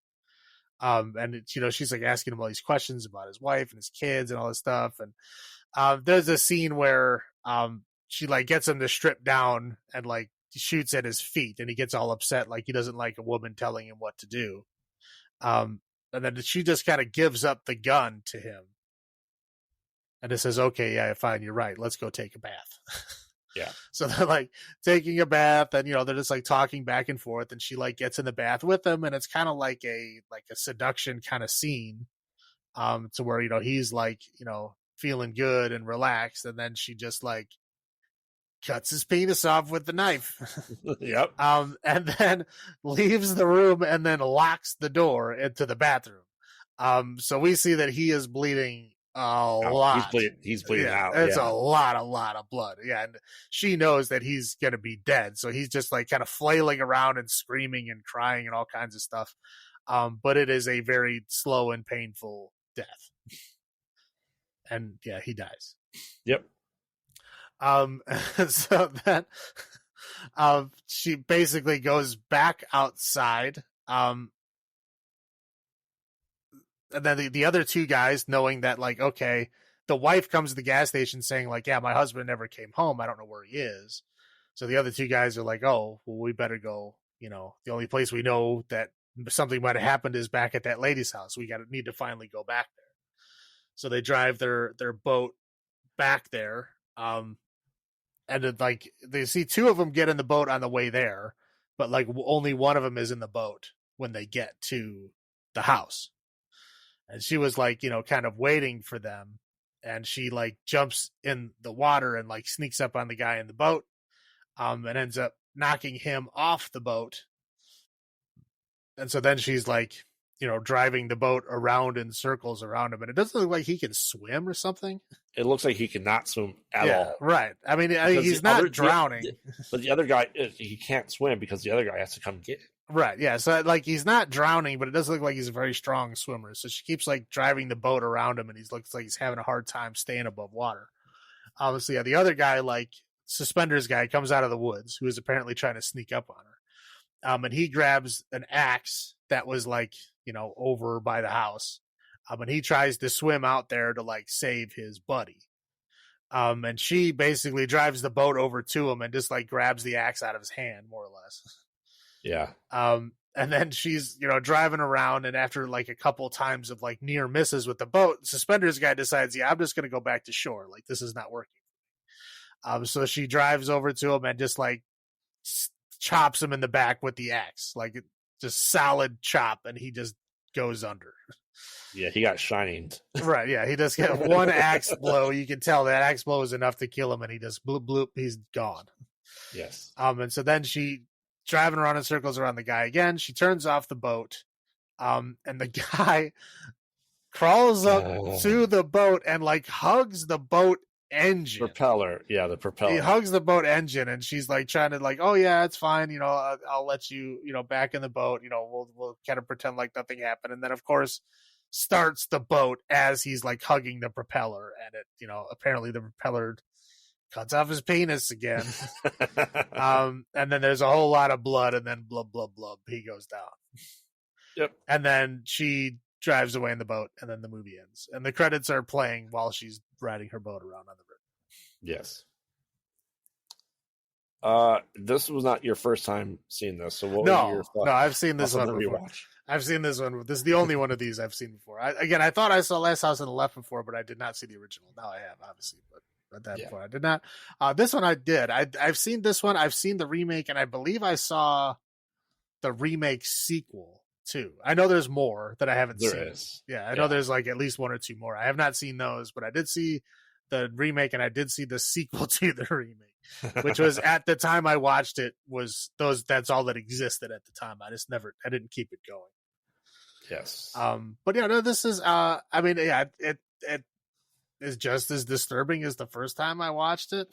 And she's like asking him all these questions about his wife and his kids and all this stuff. And there's a scene where she like gets him to strip down and like shoots at his feet and he gets all upset. Like he doesn't like a woman telling him what to do. And then she just kind of gives up the gun to him. And it says, okay, yeah, fine, you're right. Let's go take a bath. Yeah. So they're like taking a bath and, they're just like talking back and forth and she like gets in the bath with him. And it's kind of like a seduction kind of scene to where, he's like, feeling good and relaxed. And then she just like cuts his penis off with the knife. Yep. And then leaves the room and then locks the door into the bathroom. So we see that he is bleeding a lot. He's bleeding out. It's a lot of blood. Yeah. And she knows that he's going to be dead. So he's just like kind of flailing around and screaming and crying and all kinds of stuff. But it is a very slow and painful death. And yeah, he dies. Yep. So then she basically goes back outside. And then the other two guys, knowing that, like, okay, the wife comes to the gas station saying, like, yeah, my husband never came home. I don't know where he is. So the other two guys are like, oh, well, we better go. You know, the only place we know that something might have happened is back at that lady's house. We need to finally go back there. So they drive their boat back there. And it, like, they see two of them get in the boat on the way there, but like only one of them is in the boat when they get to the house. And she was like, you know, kind of waiting for them. And she like jumps in the water and like sneaks up on the guy in the boat, and ends up knocking him off the boat. And so then she's like, you know, driving the boat around in circles around him. And it doesn't look like he can swim or something. It looks like he cannot swim at all. Right. I mean, he's not drowning. But the other guy, he can't swim because the other guy has to come get him. Right, yeah. So like he's not drowning, but it does look like he's a very strong swimmer. So she keeps like driving the boat around him, and he looks like he's having a hard time staying above water. Obviously, yeah, the other guy, like suspenders guy, comes out of the woods, who is apparently trying to sneak up on her. And he grabs an axe that was like, you know, over by the house. And he tries to swim out there to like save his buddy. And she basically drives the boat over to him and just like grabs the axe out of his hand, more or less. Yeah. And then she's, you know, driving around, and after like a couple times of like near misses with the boat, the suspenders guy decides, yeah, I'm just going to go back to shore. Like, this is not working. So she drives over to him and just like chops him in the back with the axe, like just solid chop, and he just goes under. Yeah, he got shined. Right, yeah, he just got one axe blow. You can tell that axe blow is enough to kill him, and he just bloop, bloop, he's gone. Yes. And so then she driving around in circles around the guy again. She turns off the boat, and the guy crawls up to the boat and like hugs the boat engine. Propeller. Yeah, the propeller. He hugs the boat engine, and she's like trying to like, oh yeah, it's fine. You know, I'll let you, you know, back in the boat. You know, we'll kind of pretend like nothing happened. And then of course starts the boat as he's like hugging the propeller, and it, you know, apparently the propeller cuts off his penis again. And then there's a whole lot of blood, and then blub, blub, blub, he goes down. Yep. And then she drives away in the boat, and then the movie ends. And the credits are playing while she's riding her boat around on the river. Yes. This was not your first time seeing this, so what was your thought? No, I've seen this one before. I've seen this one. This is the only one of these I've seen before. I thought I saw Last House on the Left before, but I did not see the original. Now I have, obviously, but at that point I did not. This one I did. I've seen this one. I've seen the remake, and I believe I saw the remake sequel too. I know there's more that I haven't seen. There is. Yeah, I know there's like at least one or two more. I have not seen those, but I did see the remake, and I did see the sequel to the remake, which was at the time I watched it was those. That's all that existed at the time. I didn't keep it going. Yes. But yeah, no, this is. I mean, yeah, it is just as disturbing as the first time I watched it.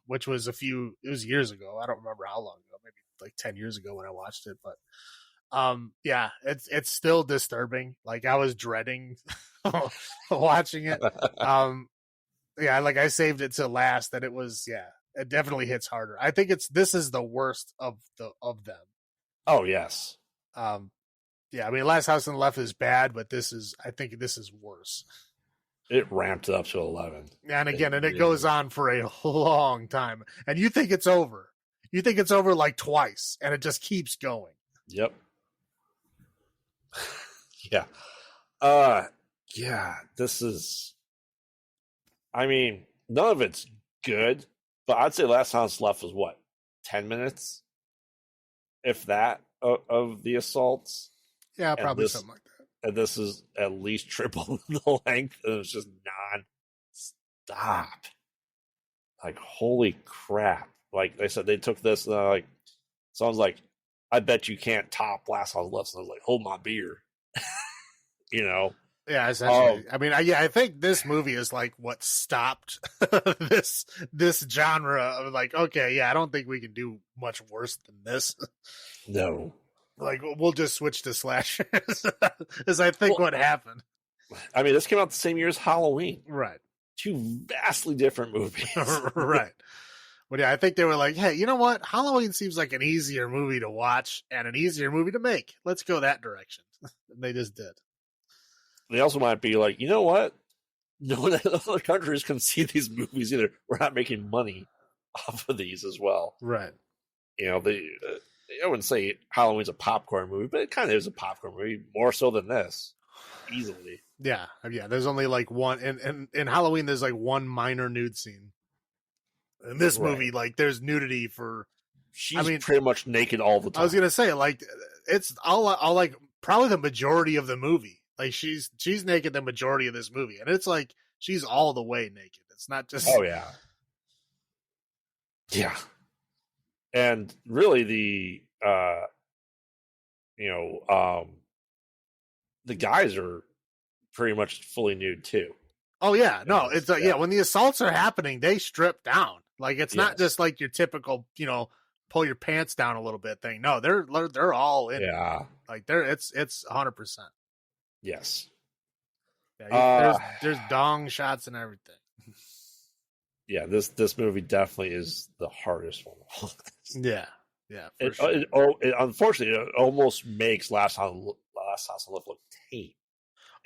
Which was it was years ago. I don't remember how long ago, maybe like 10 years ago when I watched it, but yeah, it's still disturbing. Like, I was dreading watching it. Yeah, like I saved it to last, that it was, yeah, it definitely hits harder. I think this is the worst of them. Oh yes. Yeah, I mean, Last House on the Left is bad, but I think this is worse. It ramped up to 11. And again, it goes on for a long time. And you think it's over. You think it's over like twice, and it just keeps going. Yep. Yeah. Yeah, this is, I mean, none of it's good, but I'd say Last House Left was what, 10 minutes? If that, of the assaults? Yeah, probably something like that. And this is at least triple the length, and it's just non-stop. Like, holy crap. Like they said, they took this, and like, someone's like, I bet you can't top Last House Left. And I was like, hold my beer. You know? Yeah, essentially. I mean, I think this movie is like what stopped this genre of like, okay, yeah, I don't think we can do much worse than this. No. Like, we'll just switch to slashers, is I think what happened. I mean, this came out the same year as Halloween. Right. Two vastly different movies. Right. But yeah, I think they were like, hey, you know what? Halloween seems like an easier movie to watch and an easier movie to make. Let's go that direction. And they just did. They also might be like, you know what? No one in other countries can see these movies either. We're not making money off of these as well. Right. You know, I wouldn't say Halloween's a popcorn movie, but it kind of is a popcorn movie, more so than this, easily. Yeah. Yeah. There's only like one, in Halloween, there's like one minor nude scene. In this movie, like, there's nudity for. She's pretty much naked all the time. I was gonna say, like, it's all like probably the majority of the movie. Like, she's naked the majority of this movie, and it's like she's all the way naked. It's not just. Oh yeah. Yeah. And really, the guys are pretty much fully nude too. Oh yeah, no, it's yeah. When the assaults are happening, they strip down. Like, it's not just like your typical, pull your pants down a little bit thing. No, they're all in. Yeah, like it's 100%. Yes. Yeah, there's dong shots and everything. Yeah, this movie definitely is the hardest one. Yeah. It unfortunately, it almost makes Last House on Live look tame.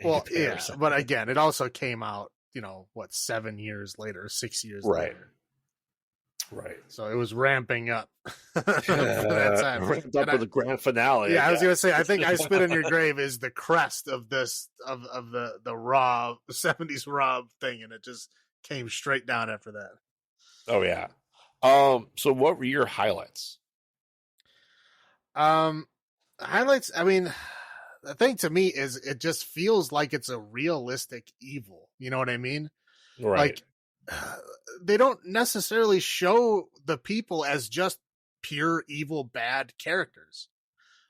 Well, yeah, but again, it also came out, 7 years later, 6 years later. Right. So it was ramping up for that time. Ramped up for the grand finale. Yeah, I was going to say, I think I Spit on Your Grave is the crest of this, of the raw, 70s raw thing, and it just came straight down after that. Oh, yeah. So what were your highlights? Highlights, I mean, the thing to me is it just feels like it's a realistic evil. You know what I mean? Right. Like, they don't necessarily show the people as just pure evil, bad characters.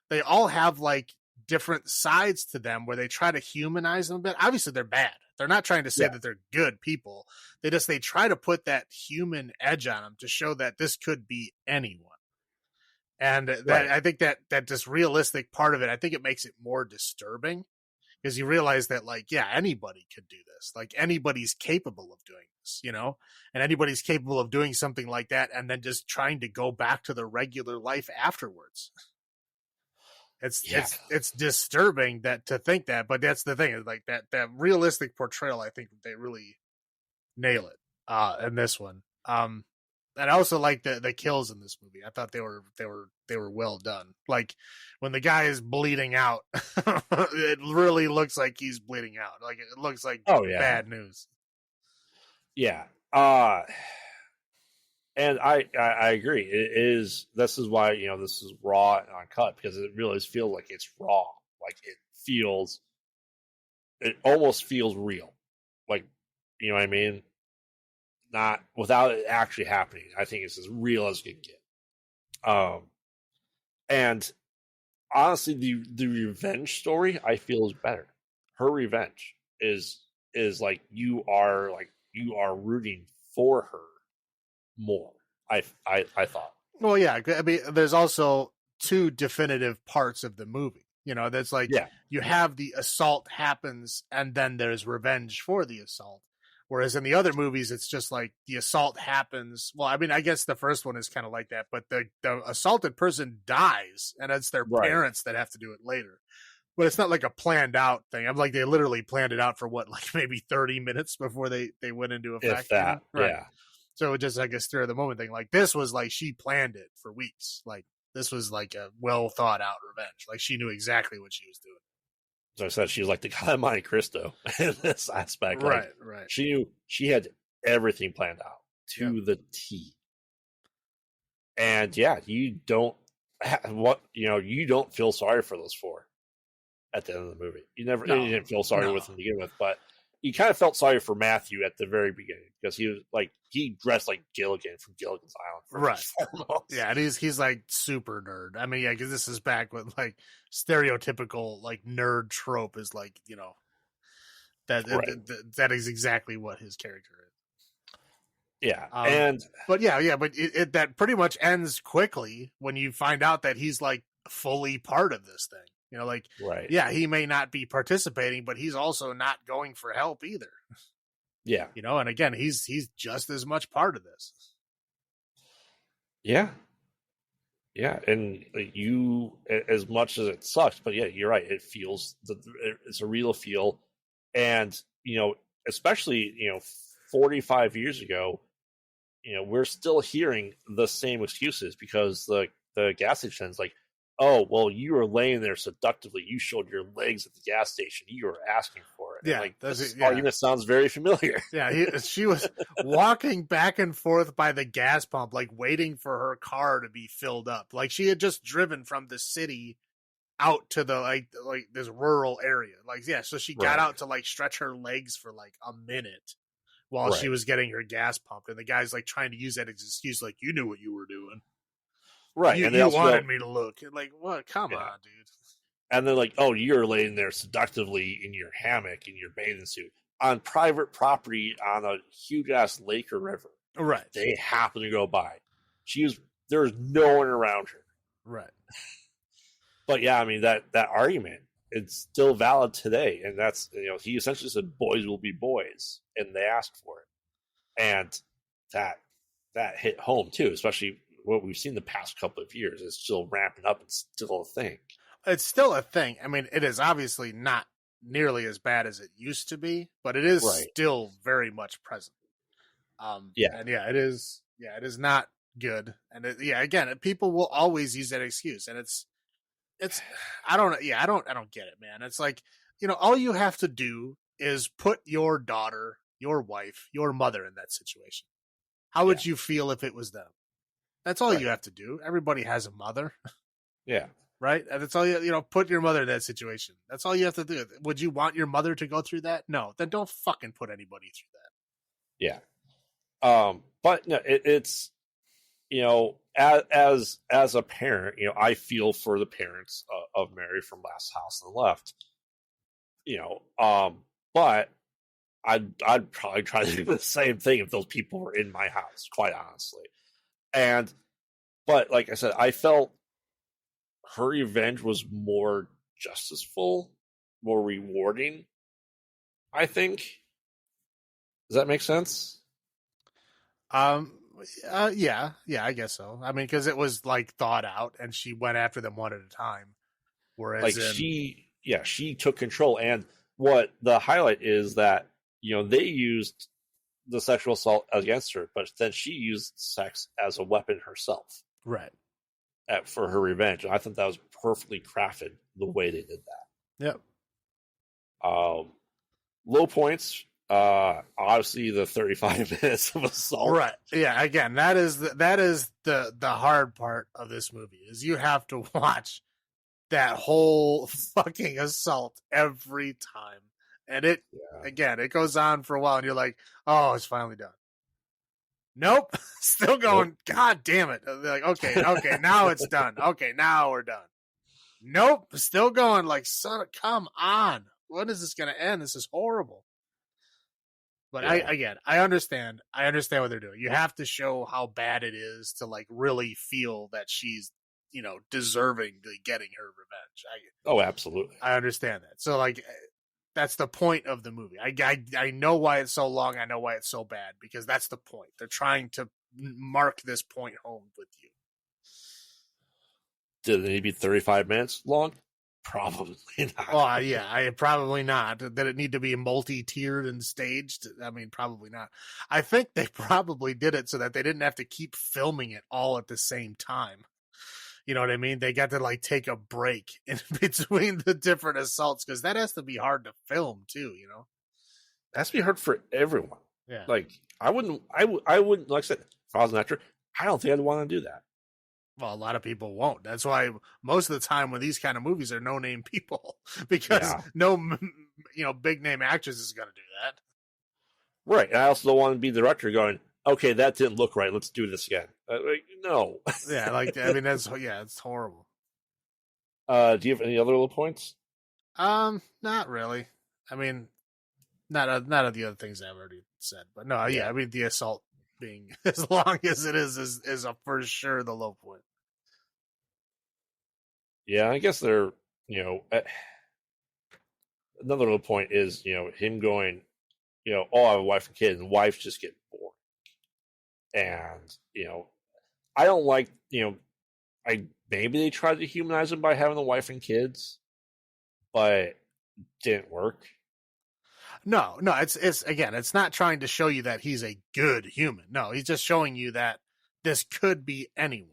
They all have like different sides to them where they try to humanize them a bit. Obviously, they're bad. They're not trying to say that they're good people. They try to put that human edge on them to show that this could be anyone. And that I think that this realistic part of it, I think it makes it more disturbing, because you realize that, like, yeah, anybody could do this. Like, anybody's capable of doing this, and anybody's capable of doing something like that and then just trying to go back to their regular life afterwards. It's disturbing to think that, but that's the thing, is like that realistic portrayal. I think they really nail it in this one. And I also like the kills in this movie. I thought they were well done. Like, when the guy is bleeding out, it really looks like he's bleeding out. Like, it looks like bad news. Yeah. And I agree. It is. This is why this is raw and uncut, because it really feels like it's raw. Like, it almost feels real. Like, you know what I mean? Not without it actually happening. I think it's as real as it can get. And honestly, the revenge story, I feel, is better. Her revenge is like you are rooting for her more. I thought. Well, yeah. I mean, there's also two definitive parts of the movie. That's like, you have the assault happens, and then there's revenge for the assault. Whereas in the other movies, it's just like the assault happens. Well, I mean, I guess the first one is kind of like that, but the assaulted person dies, and it's their parents that have to do it later. But it's not like a planned out thing. I'm like, they literally planned it out for like maybe 30 minutes before they went into effect. If that, yeah. So it just like a stir of the moment thing. Like, this was like, she planned it for weeks. Like, this was like a well thought out revenge. Like, she knew exactly what she was doing. As I said, she was like the guy of Monte Cristo in this aspect. Right. She knew, she had everything planned out to the T. And you don't feel sorry for those four at the end of the movie. You didn't feel sorry with them to begin with, but you kind of felt sorry for Matthew at the very beginning, because he dressed like Gilligan from Gilligan's Island. Right. Yeah, and he's like super nerd. I mean, yeah, because this is back with like stereotypical like nerd trope is like, that is exactly what his character is. Yeah. But that pretty much ends quickly when you find out that he's like fully part of this thing. Like, Right. yeah, he may not be participating, but he's also not going for help either. Yeah. And again, he's just as much part of this. Yeah. Yeah, and you, as much as it sucks, but yeah, you're right. It feels it's a real feel, and especially 45 years ago, we're still hearing the same excuses because the gas station's like, oh well, you were laying there seductively. You showed your legs at the gas station. You were asking for it. And Yeah, like that's this it. Yeah, argument sounds very familiar. yeah. She was walking back and forth by the gas pump, like waiting for her car to be filled up. Like she had just driven from the city out to the like this rural area. Like, yeah, so she got Right. out to like stretch her legs for like a minute while she Right. was getting her gas pumped, and the guy's like trying to use that as an excuse, like, you knew what you were doing. Right. And they You also wanted go, me to look. Like, what? Come yeah. on, dude. And they're like, oh, you're laying there seductively in your hammock in your bathing suit on private property on a huge ass lake or river. Right. They happen to go by. There was no one around her. Right. But yeah, I mean that argument, it's still valid today. And that's he essentially said boys will be boys, and they asked for it. And that hit home too, especially what we've seen the past couple of years. It's still ramping up. It's still a thing. It's still a thing. I mean, it is obviously not nearly as bad as it used to be, but it is Right. still very much present. Yeah. And yeah, it is. Yeah, it is not good. And again, people will always use that excuse, and it's. I don't. Yeah, I don't get it, man. It's like, all you have to do is put your daughter, your wife, your mother in that situation. How would you feel if it was them? That's all Right. you have to do. Everybody has a mother. Yeah. Right? And that's all put your mother in that situation. That's all you have to do. Would you want your mother to go through that? No. Then don't fucking put anybody through that. Yeah. But no, it's as a parent, I feel for the parents of Mary from Last House on the Left. But I'd probably try to do the same thing if those people were in my house, quite honestly. But like I said, I felt her revenge was more justiceful, more rewarding, I think. Does that make sense? Yeah, I guess so. I mean, because it was like thought out, and she went after them one at a time. Whereas Like she took control. And what the highlight is that they used the sexual assault against her, but then she used sex as a weapon herself, right? For her revenge. And I thought that was perfectly crafted the way they did that. Yep. Low points. Obviously the 35 minutes of assault. Right. Yeah. Again, that is the hard part of this movie is you have to watch that whole fucking assault every time. And again, it goes on for a while and you're like, oh, it's finally done. Nope. Still going. Nope. God damn it. They're like, okay, now it's done. Okay, now we're done. Nope. Still going like, son, come on. When is this going to end? This is horrible. But yeah. I understand what they're doing. You have to show how bad it is to like really feel that she's, deserving to getting her revenge. Oh, absolutely. I understand that. So like, that's the point of the movie. I know why it's so long. I know why it's so bad because that's the point. They're trying to mark this point home with you. Did it need to be 35 minutes long? Probably not. Well, yeah, probably not. Did it need to be multi-tiered and staged? I mean, probably not. I think they probably did it so that they didn't have to keep filming it all at the same time. You know what I mean? They got to like take a break in between the different assaults because that has to be hard to film too. It has to be hard for everyone. Yeah. Like I wouldn't, like I said, if I was an actor, I don't think I'd want to do that. Well, a lot of people won't. That's why most of the time when these kind of movies are no-name people because no, big name actress is going to do that. Right. And I also don't want to be the director going, okay, that didn't look right. Let's do this again. No. Yeah. Like, I mean, it's horrible. Do you have any other little points? Not really. I mean, not of the other things I've already said, but no, yeah. I mean, the assault being as long as it is a for sure the low point. Yeah, I guess they're, another little point is, him going, oh, I have a wife and kid, and wives just get bored. And, I don't like, maybe they tried to humanize him by having a wife and kids, but didn't work. No, it's again, it's not trying to show you that he's a good human. No, he's just showing you that this could be anyone.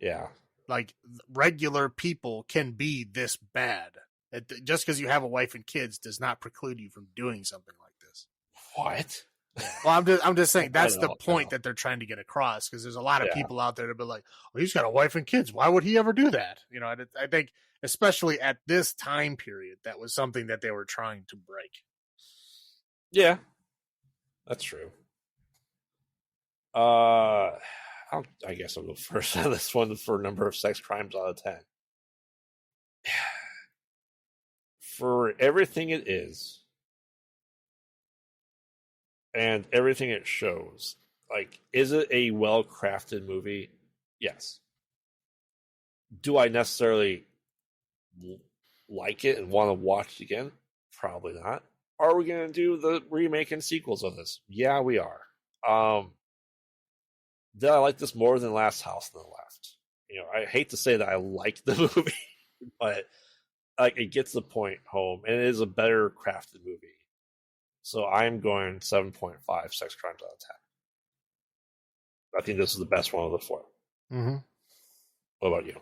Yeah. Like regular people can be this bad. Just because you have a wife and kids does not preclude you from doing something like this. What? Well, I'm just saying that's the point that they're trying to get across, because there's a lot of people out there that be like, well, he's got a wife and kids. Why would he ever do that? I think especially at this time period, that was something that they were trying to break. Yeah, that's true. I guess I'll go first on this one for number of sex crimes out of 10. For everything it is and everything it shows, like, is it a well-crafted movie? Yes. Do I necessarily like it and want to watch it again? Probably not. Are we going to do the remake and sequels of this? Yeah, we are. Did I like this more than Last House on the Left? I hate to say that I liked the movie, but like, it gets the point home, and it is a better crafted movie. So I'm going 7.5 sex crimes out of 10. I think this is the best one of the 4. Mm-hmm. What about you?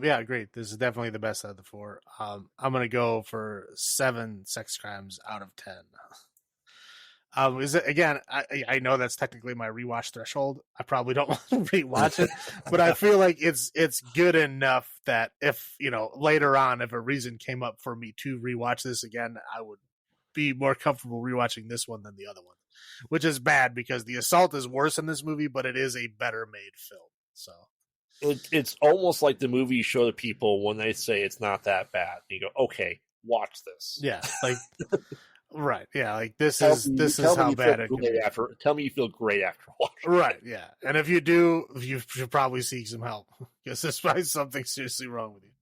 Yeah, great. This is definitely the best out of the 4. I'm gonna go for 7 sex crimes out of 10. Is it, again? I know that's technically my rewatch threshold. I probably don't want to rewatch it, but I feel like it's good enough that if later on, if a reason came up for me to rewatch this again, I would be more comfortable rewatching this one than the other one, which is bad because the assault is worse in this movie, but it is a better made film. So it's almost like the movie you show to people when they say it's not that bad. You go, okay, watch this. Yeah, like. Right, yeah, like this is how bad it can be. Tell me you feel great after watching. Right, yeah, and if you do, you should probably seek some help because there's probably something seriously wrong with you.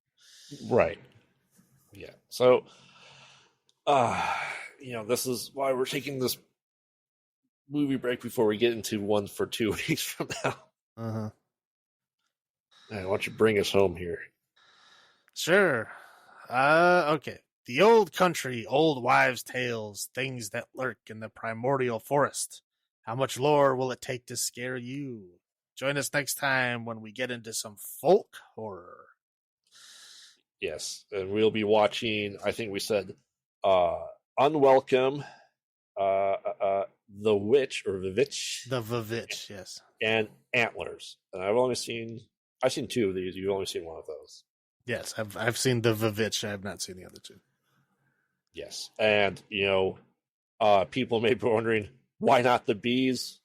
Right. Yeah. So, this is why we're taking this movie break before we get into one for 2 weeks from now. Uh-huh. Why don't you bring us home here? Sure. Okay. The old country, old wives' tales, things that lurk in the primordial forest. How much lore will it take to scare you? Join us next time when we get into some folk horror. Yes, and we'll be watching, I think we said, Unwelcome, The Witch, or The Vitch. The Vavitch, yes. And Antlers. And I've seen 2 of these. You've only seen one of those. Yes, I've seen the Vavitch. I have not seen the other 2. Yes, and people may be wondering why not the Bees.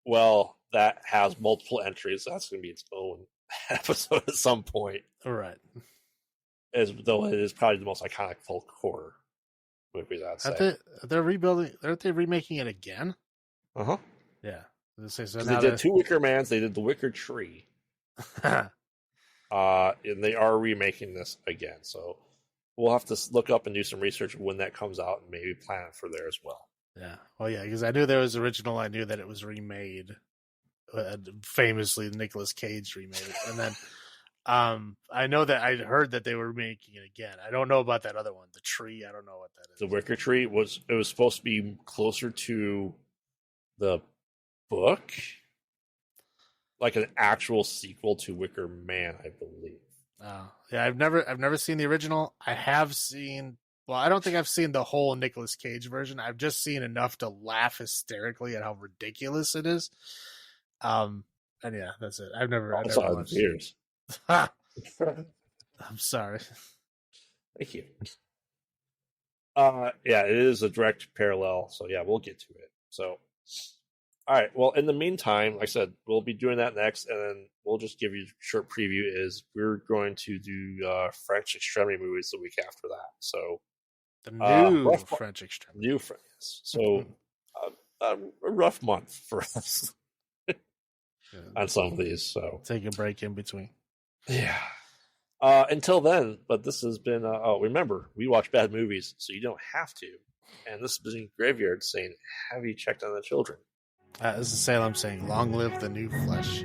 Well, that has multiple entries. That's going to be its own episode at some point. All right. As though it is probably the most iconic folk horror movies, I'd say. They're rebuilding. Aren't they remaking it again? Uh huh. Yeah. So they did 2 Wicker Mans. They did The Wicker Tree. And they are remaking this again. So we'll have to look up and do some research when that comes out and maybe plan it for there as well. Yeah. Well, yeah, because I knew there was original. I knew that it was remade. Famously, Nicolas Cage remade it. And then I know that I'd heard that they were making it again. I don't know about that other one, The Tree. I don't know what that is. The Wicker Tree was supposed to be closer to the book, like an actual sequel to Wicker Man, I believe. Yeah, I've never seen the original. I have seen. Well, I don't think I've seen the whole Nicolas Cage version. I've just seen enough to laugh hysterically at how ridiculous it is. And yeah, that's it. I've never watched years. I'm sorry. Thank you. Yeah, it is a direct parallel. So yeah, we'll get to it. So, all right. Well, in the meantime, like I said, we'll be doing that next, and then we'll just give you a short preview. Is we're going to do French Extremity movies the week after that. So the new French Extremity, new French. So a rough month for us on some of these. So take a break in between. Yeah. Until then, but this has been. Remember, we watch bad movies, so you don't have to. And this has been Graveyard saying, "Have you checked on the children?" This is Salem saying, "Long live the new flesh."